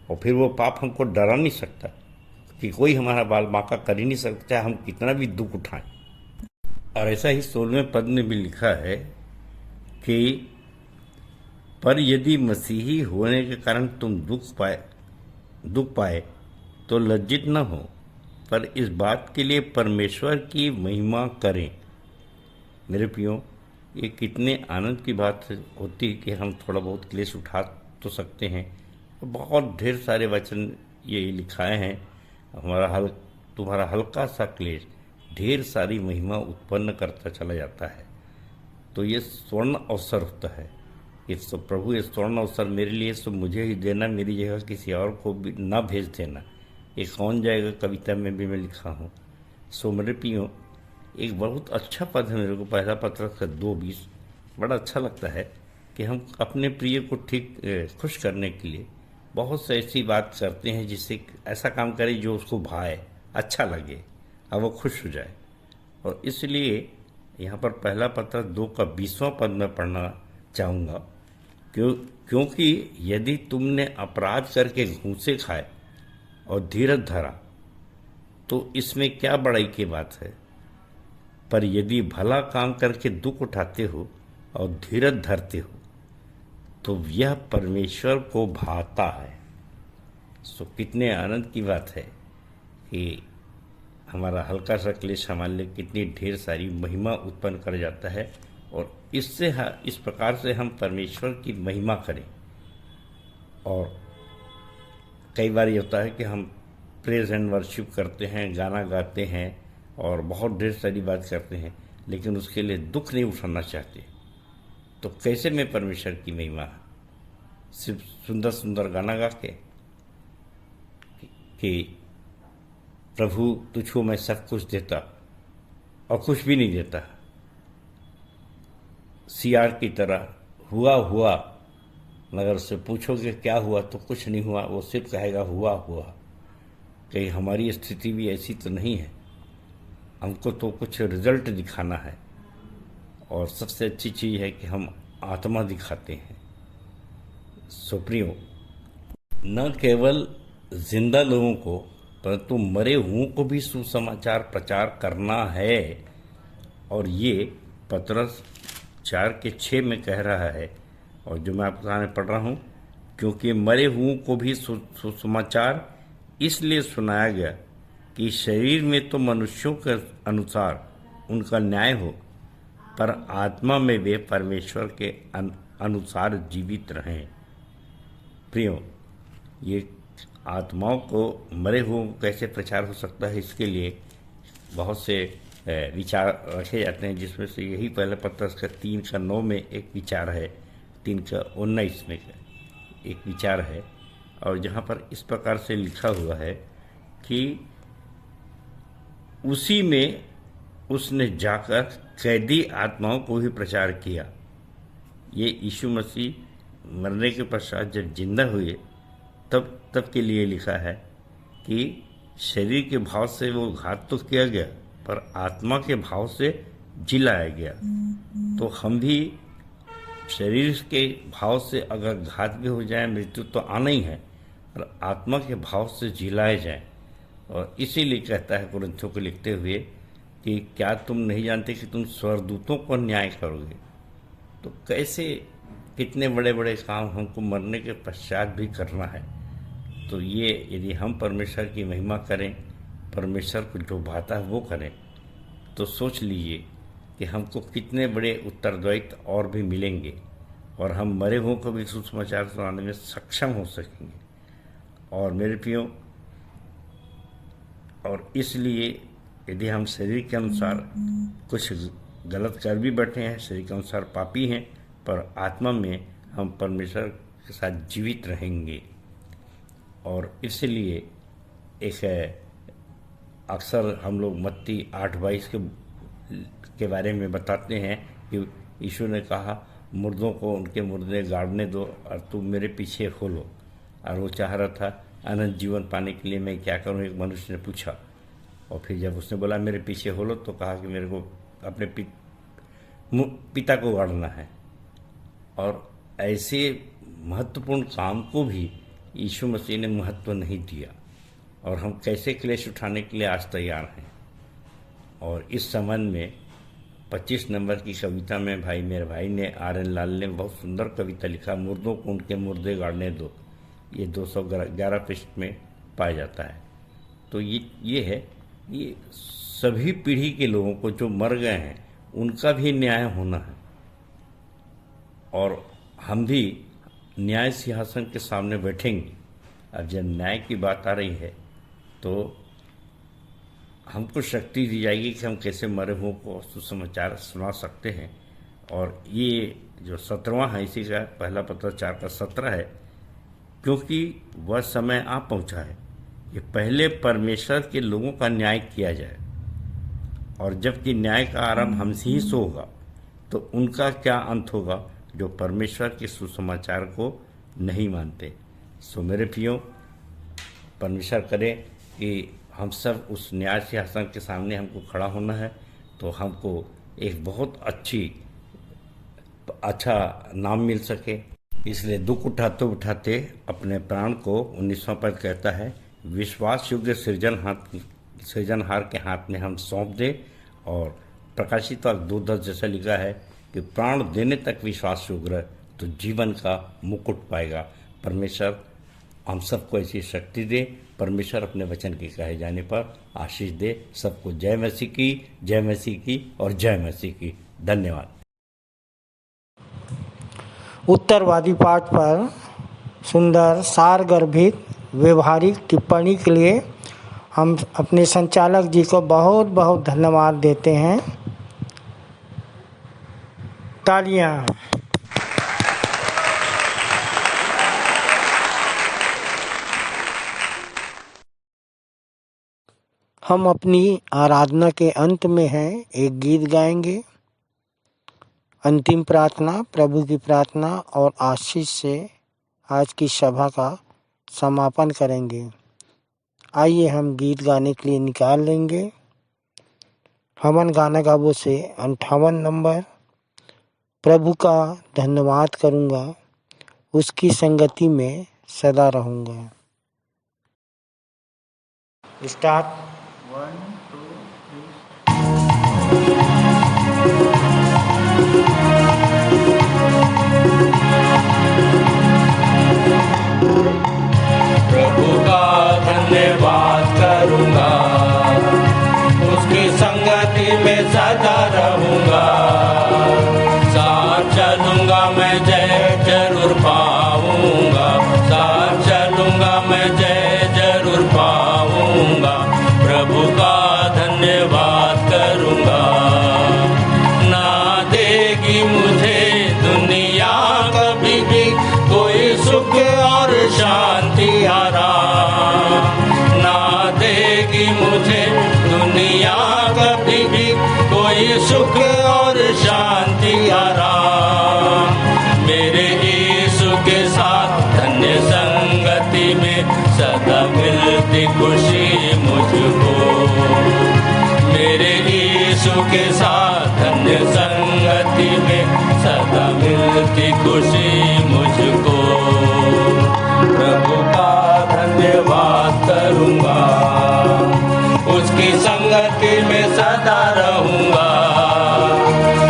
और फिर वो पाप हमको डरा नहीं सकता कि कोई हमारा बाल बांका कर ही नहीं सकता, चाहे हम कितना भी दुख उठाएं। और ऐसा ही 16वें पद में भी लिखा है कि पर यदि मसीही होने के कारण तुम दुख पाए तो लज्जित न हो, पर इस बात के लिए परमेश्वर की महिमा करें। मेरे प्रियो, ये कितने आनंद की बात होती है कि हम थोड़ा बहुत क्लेश उठा तो सकते हैं। बहुत ढेर सारे वचन ये लिखाए हैं, तुम्हारा हल्का सा क्लेश ढेर सारी महिमा उत्पन्न करता चला जाता है। तो ये स्वर्ण अवसर होता है। इस तो प्रभु ये स्वर्ण अवसर मेरे लिए तो मुझे ही देना, मेरी जगह किसी और को भी ना भेज देना। ये कौन जाएगा कविता में भी मैं लिखा हूँ। सो मेरे प्रियो, एक बहुत अच्छा पद है मेरे को, पहला पत्रक 2:20 बड़ा अच्छा लगता है कि हम अपने प्रिय को ठीक खुश करने के लिए बहुत से ऐसी बात करते हैं जिससे ऐसा काम करें जो उसको भाए, अच्छा लगे और वो खुश हो जाए। और इसलिए यहाँ पर पहला पत्रक 2:20 पद में पढ़ना चाहूँगा, क्योंकि यदि तुमने अपराध करके घूंसे खाए और धीरज धरा तो इसमें क्या बड़ाई की बात है। पर यदि भला काम करके दुख उठाते हो और धीरज धरते हो तो यह परमेश्वर को भाता है। सो कितने आनंद की बात है कि हमारा हल्का सा क्लेश हमारे लिए कितनी ढेर सारी महिमा उत्पन्न कर जाता है, और इससे इस प्रकार से हम परमेश्वर की महिमा करें। और कई बार ये होता है कि हम प्रेज एंड वर्शिप करते हैं, गाना गाते हैं और बहुत ढेर सारी बात करते हैं, लेकिन उसके लिए दुख नहीं उठाना चाहते। तो कैसे मैं परमेश्वर की महिमा सिर्फ सुंदर सुंदर गाना गा के कि प्रभु तुझको मैं सब कुछ देता और कुछ भी नहीं देता, सियार की तरह हुआ, मगर उससे पूछोगे क्या हुआ तो कुछ नहीं हुआ, वो सिर्फ कहेगा हुआ। कहीं हमारी स्थिति भी ऐसी तो नहीं है, हमको तो कुछ रिजल्ट दिखाना है। और सबसे अच्छी चीज़ है कि हम आत्मा दिखाते हैं। सुप्रियो, न केवल जिंदा लोगों को परंतु मरे हुओं को भी सुसमाचार प्रचार करना है। और ये पत्रस 4:6 में कह रहा है, और जो मैं आपके सामने पढ़ रहा हूँ, क्योंकि मरे हुओं को भी सुसमाचार इसलिए सुनाया गया कि शरीर में तो मनुष्यों के अनुसार उनका न्याय हो, पर आत्मा में वे परमेश्वर के अनुसार जीवित रहें। प्रियो, ये आत्माओं को मरे हुओं को कैसे प्रचार हो सकता है, इसके लिए बहुत से विचार रखे जाते हैं, जिसमें से यही पहले पत्रस का 3:9 में एक विचार है, 3:19 में एक विचार है। और जहाँ पर इस प्रकार से लिखा हुआ है कि उसी में उसने जाकर कैदी आत्माओं को भी प्रचार किया। ये यीशु मसीह मरने के पश्चात जब जिंदा हुए तब के लिए लिखा है कि शरीर के भाव से वो घात तो किया गया, पर आत्मा के भाव से जिलाया गया। तो हम भी शरीर के भाव से अगर घात भी हो जाए, मृत्यु तो आना ही है, पर आत्मा के भाव से जिलाए जाए। और इसीलिए कहता है कुरिन्थियों को लिखते हुए कि क्या तुम नहीं जानते कि तुम स्वर्गदूतों को न्याय करोगे। तो कैसे कितने बड़े बड़े काम हमको मरने के पश्चात भी करना है। तो ये यदि हम परमेश्वर की महिमा करें, परमेश्वर को जो भाता है वो करें, तो सोच लीजिए कि हमको कितने बड़े उत्तरदायित्व और भी मिलेंगे, और हम मरे हुओं को भी सुसमाचार सुनाने में सक्षम हो सकेंगे। और मेरे प्रियो, और इसलिए यदि हम शरीर के अनुसार कुछ गलत कर भी बैठे हैं, शरीर के अनुसार पापी हैं, पर आत्मा में हम परमेश्वर के साथ जीवित रहेंगे। और इसलिए एक अक्सर हम लोग मत्ती 8:22 के बारे में बताते हैं कि यीशु ने कहा, मुर्दों को उनके मुर्दे गाड़ने दो और तुम मेरे पीछे हो लो। और वो चाह रहा था अनंत जीवन पाने के लिए मैं क्या करूं, एक मनुष्य ने पूछा। और फिर जब उसने बोला मेरे पीछे हो लो, तो कहा कि मेरे को अपने पिता को गाड़ना है। और ऐसे महत्वपूर्ण काम को भी यीशु मसीह ने महत्व नहीं दिया, और हम कैसे क्लेश उठाने के लिए आज तैयार हैं। और इस संबंध में 25 नंबर की कविता में मेरे भाई ने RN लाल ने बहुत सुंदर कविता लिखा, मुर्दों को उनके मुर्दे गाड़ने दो। ये 211 पृष्ठ में पाया जाता है। तो ये है, ये सभी पीढ़ी के लोगों को जो मर गए हैं उनका भी न्याय होना है, और हम भी न्याय सिंहासन के सामने बैठेंगे। अब जब न्याय की बात आ रही है तो हमको शक्ति दी जाएगी कि हम कैसे मरे हुओं को सुसमाचार सुना सकते हैं। और ये जो 17वां है, इसी का पहला पत्र 4 का 17 है, क्योंकि वह समय आ पहुंचा है कि पहले परमेश्वर के लोगों का न्याय किया जाए, और जबकि न्याय का आरंभ हमसे ही से होगा तो उनका क्या अंत होगा जो परमेश्वर के सुसमाचार को नहीं मानते। सो मेरे प्रियो, परमेश्वर करे कि हम सब उस न्याय सिंहासन के सामने हमको खड़ा होना है, तो हमको एक बहुत अच्छा नाम मिल सके। इसलिए दुख उठाते उठाते अपने प्राण को 19वां पद कहता है, विश्वास योग्य सृजनहार के हाथ में हम सौंप दे। और प्रकाशित 2:10 जैसा लिखा है कि प्राण देने तक विश्वास योग्य तो जीवन का मुकुट पाएगा। परमेश्वर हम सबको ऐसी शक्ति दे। परमेश्वर अपने वचन के कहे जाने पर आशीष दे। सबको जय मसीह की, जय मसीह की और जय मसीह की। धन्यवाद। उत्तरवादी पाठ पर सुंदर सार गर्भित व्यवहारिक टिप्पणी के लिए हम अपने संचालक जी को बहुत बहुत धन्यवाद देते हैं। तालियां। हम अपनी आराधना के अंत में हैं, एक गीत गाएंगे। अंतिम प्रार्थना, प्रभु की प्रार्थना और आशीष से आज की सभा का समापन करेंगे। आइए हम गीत गाने के लिए निकाल लेंगे। हवन गाना गावो से 58 नंबर। प्रभु का धन्यवाद करूँगा, उसकी संगति में सदा रहूँगा। स्टार्ट। 1 2 3। प्रभु का धन्यवाद करूँगा, उसकी संगति में सदा रहूँगा। साथ चलूँगा मैं, जय जरूर पाऊँगा। साथ चलूँगा मैं, जय जरूर पाऊँगा। प्रभु का धन्यवाद करूँगा। ना देगी मुझे दुनिया कभी भी कोई सुख और शांति आराम। ना देगी मुझे दुनिया कभी भी कोई सुख और शांति आराम। मेरे यीशु के साथ धन्य संगति में सदा मिलती खुशी मुझको। मेरे यीशु के साथ धन्य संगति में सदा मिलती खुशी मुझको। प्रभु का धन्यवाद करूँगा, उसकी संगति में सदा रहूँगा।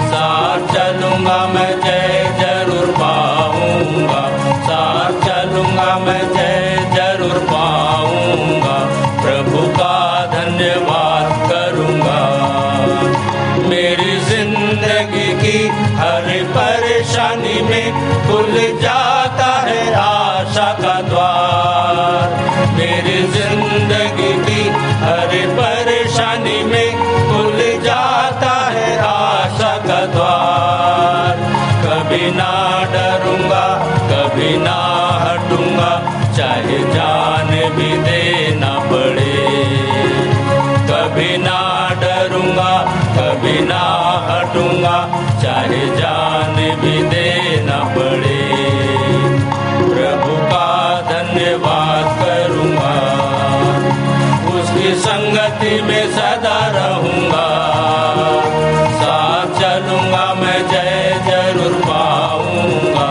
साथ चलूँगा मैं, जय जरूर पाऊँगा। साथ चलूँगा मैं, जय जरूर पाऊँगा। प्रभु का धन्यवाद करूँगा। मेरी जिंदगी की हर परेशानी में खुल जाता है आशा का द्वार। मेरी जिंदगी की हर परेशानी में खुल जाता है आशा का द्वार। कभी ना डरूंगा, कभी ना हटूंगा, चाहे जान भी देना पड़े। कभी ना डरूंगा, कभी ना हटूंगा, चाहे जान भी देना पड़े। प्रभु का धन्यवाद करूंगा, उसकी संगति में सदा रहूंगा। साथ चलूंगा मैं, जय जरूर पाऊंगा।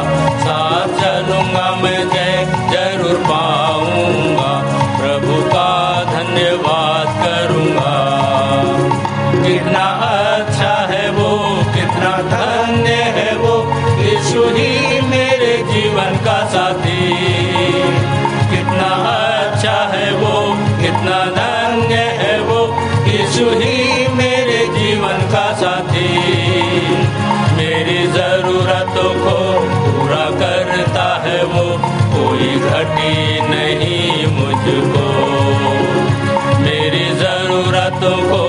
यीशु ही मेरे जीवन का साथी, मेरी जरूरतों को पूरा करता है वो, कोई घटी नहीं मुझको। मेरी जरूरतों को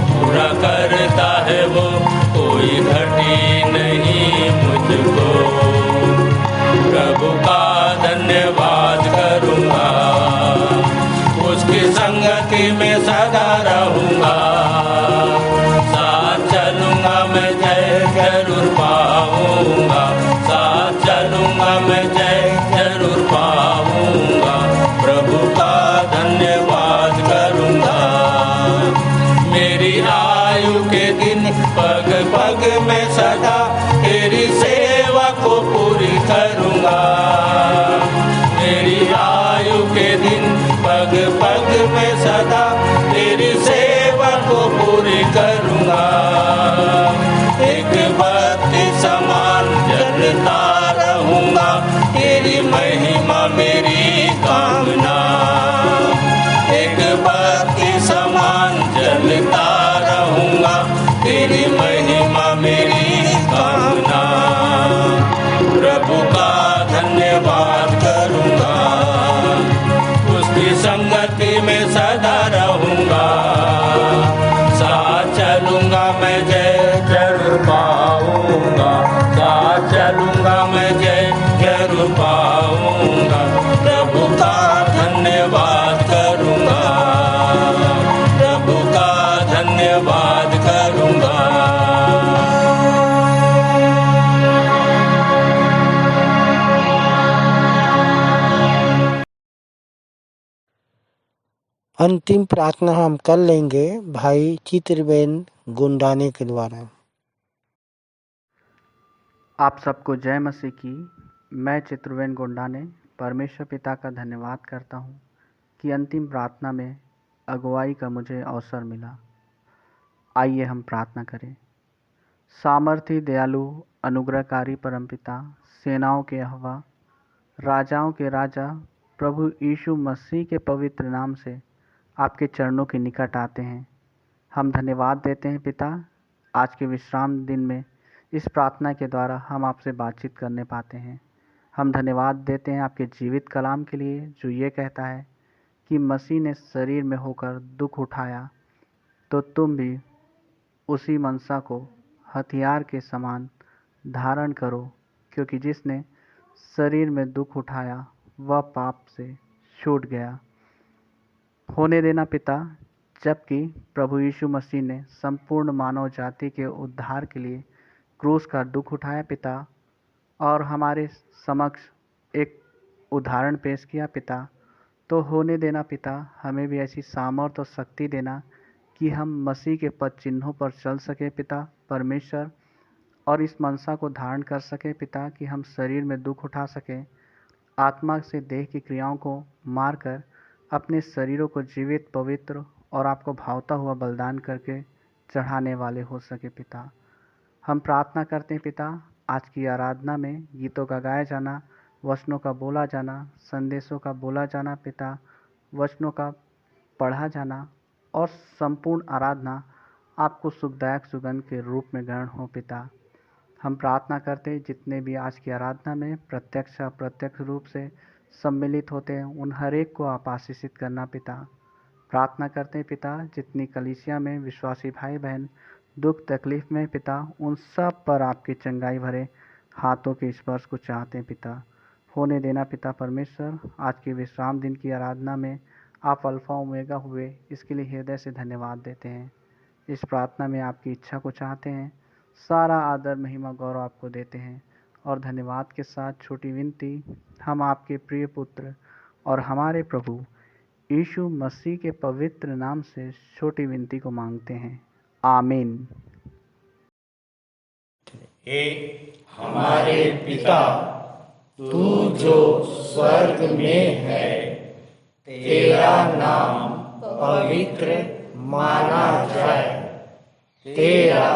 पूरा करता है वो, कोई घटी नहीं मुझको। प्रभु का धन्यवाद करूँगा, उसकी संगति में सदा रहूँगा। साथ चलूँगा मैं जय जरूर पाऊँगा, साथ चलूँगा मैं जय जरूर पाऊँगा। प्रभु का धन्यवाद करूँगा, मेरी आयु के दिन पग पग में सदा तेरी सेवा को पूरी करूँगा। मेरी आयु के दिन पग पग में सदा तेरी सेवा को पूरी करूँगा। एक बत्ती समान जलता रहूँगा, तेरी महिमा मेरी कामना। एक बत्ती समान जलता रहूँगा, तेरी महिमा मेरी कामना। प्रभु का धन्यवाद करूँगा, उसकी संगति में सदा रहूँगा। साथ चलूँगा मैं जय जरूर पाऊँगा, साथ चलूँगा मैं जय जरूर पाऊँगा। प्रभु का धन्यवाद करूँगा, प्रभु का धन्यवाद करूँगा। अंतिम प्रार्थना हम कर लेंगे भाई चित्रबेन गुंडाने के द्वारा। आप सबको जय मसीह की। मैं चित्रबेन गुंडाने परमेश्वर पिता का धन्यवाद करता हूँ कि अंतिम प्रार्थना में अगुवाई का मुझे अवसर मिला। आइए हम प्रार्थना करें। सामर्थी, दयालु, अनुग्रहकारी परमपिता, सेनाओं के यहोवा, राजाओं के राजा, प्रभु यीशु मसीह के पवित्र नाम से आपके चरणों के निकट आते हैं। हम धन्यवाद देते हैं पिता, आज के विश्राम दिन में इस प्रार्थना के द्वारा हम आपसे बातचीत करने पाते हैं। हम धन्यवाद देते हैं आपके जीवित कलाम के लिए, जो ये कहता है कि मसीह ने शरीर में होकर दुख उठाया, तो तुम भी उसी मनसा को हथियार के समान धारण करो, क्योंकि जिसने शरीर में दुख उठाया वह पाप से छूट गया। होने देना पिता, जबकि प्रभु यीशु मसीह ने संपूर्ण मानव जाति के उद्धार के लिए क्रूस का दुख उठाया पिता, और हमारे समक्ष एक उदाहरण पेश किया पिता, तो होने देना पिता, हमें भी ऐसी सामर्थ और शक्ति देना कि हम मसीह के पद चिन्हों पर चल सके पिता परमेश्वर, और इस मनसा को धारण कर सके पिता कि हम शरीर में दुख उठा सकें, आत्मा से देह की क्रियाओं को मारकर अपने शरीरों को जीवित, पवित्र और आपको भावता हुआ बलिदान करके चढ़ाने वाले हो सके पिता। हम प्रार्थना करते हैं पिता, आज की आराधना में गीतों का गाया जाना, वचनों का बोला जाना, संदेशों का बोला जाना पिता, वचनों का पढ़ा जाना और संपूर्ण आराधना आपको सुखदायक सुगंध के रूप में ग्रहण हो पिता। हम प्रार्थना करते हैं जितने भी आज की आराधना में प्रत्यक्ष अप्रत्यक्ष रूप से सम्मिलित होते हैं, उन हर एक को आप आशीषित करना पिता। प्रार्थना करते हैं पिता, जितनी कलीसिया में विश्वासी भाई बहन दुख तकलीफ में पिता, उन सब पर आपके चंगाई भरे हाथों के स्पर्श को चाहते हैं पिता। होने देना पिता परमेश्वर, आज के विश्राम दिन की आराधना में आप अल्फा ओमेगा हुए, इसके लिए हृदय से धन्यवाद देते हैं। इस प्रार्थना में आपकी इच्छा को चाहते हैं, सारा आदर महिमा गौरव आपको देते हैं, और धन्यवाद के साथ छोटी विनती हम आपके प्रिय पुत्र और हमारे प्रभु यीशु मसीह के पवित्र नाम से छोटी विनती को मांगते हैं, आमीन। हे हमारे पिता, तू जो स्वर्ग में है, तेरा नाम पवित्र माना जाए, तेरा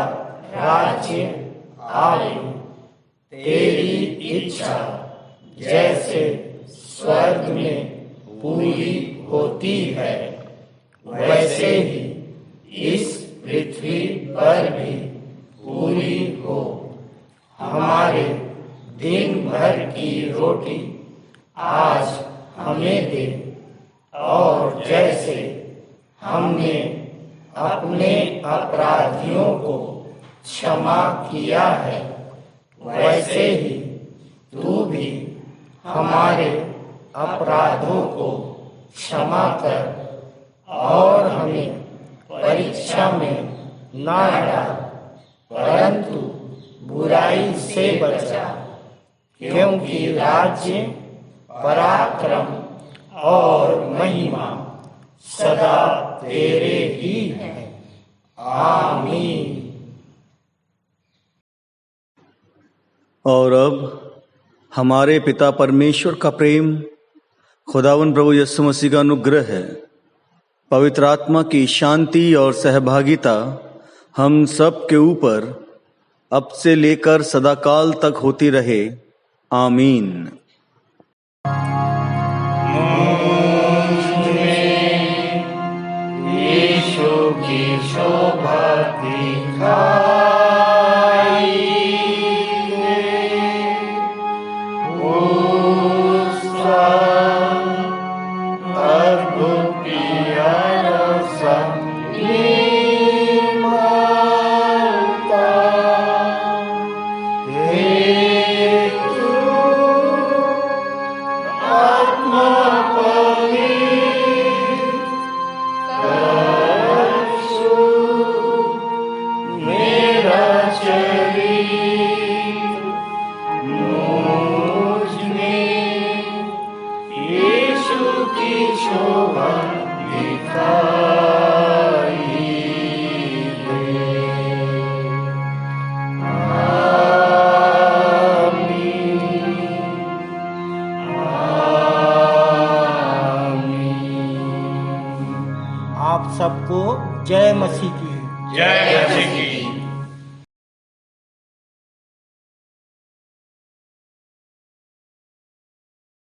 राज्य आए, तेरी इच्छा जैसे स्वर्ग में पूरी होती है, वैसे ही अपने अपराधियों को क्षमा किया है, वैसे ही तू भी हमारे अपराधों को क्षमा कर और हमें परीक्षा में न डाल, परंतु बुराई से बचा, क्योंकि राज्य, पराक्रम और महिमा सदा तेरे ही है। आमीन। और अब हमारे पिता परमेश्वर का प्रेम, खुदावन प्रभु यीशु मसीह का अनुग्रह है, पवित्र आत्मा की शांति और सहभागिता हम सब के ऊपर अब से लेकर सदाकाल तक होती रहे। आमीन। यीशु की शोभा दिखाई उसका अद्भुत प्यारा संगीत माता हेतु आत्मा आप सबको जय मसीह की। जय मसीह की।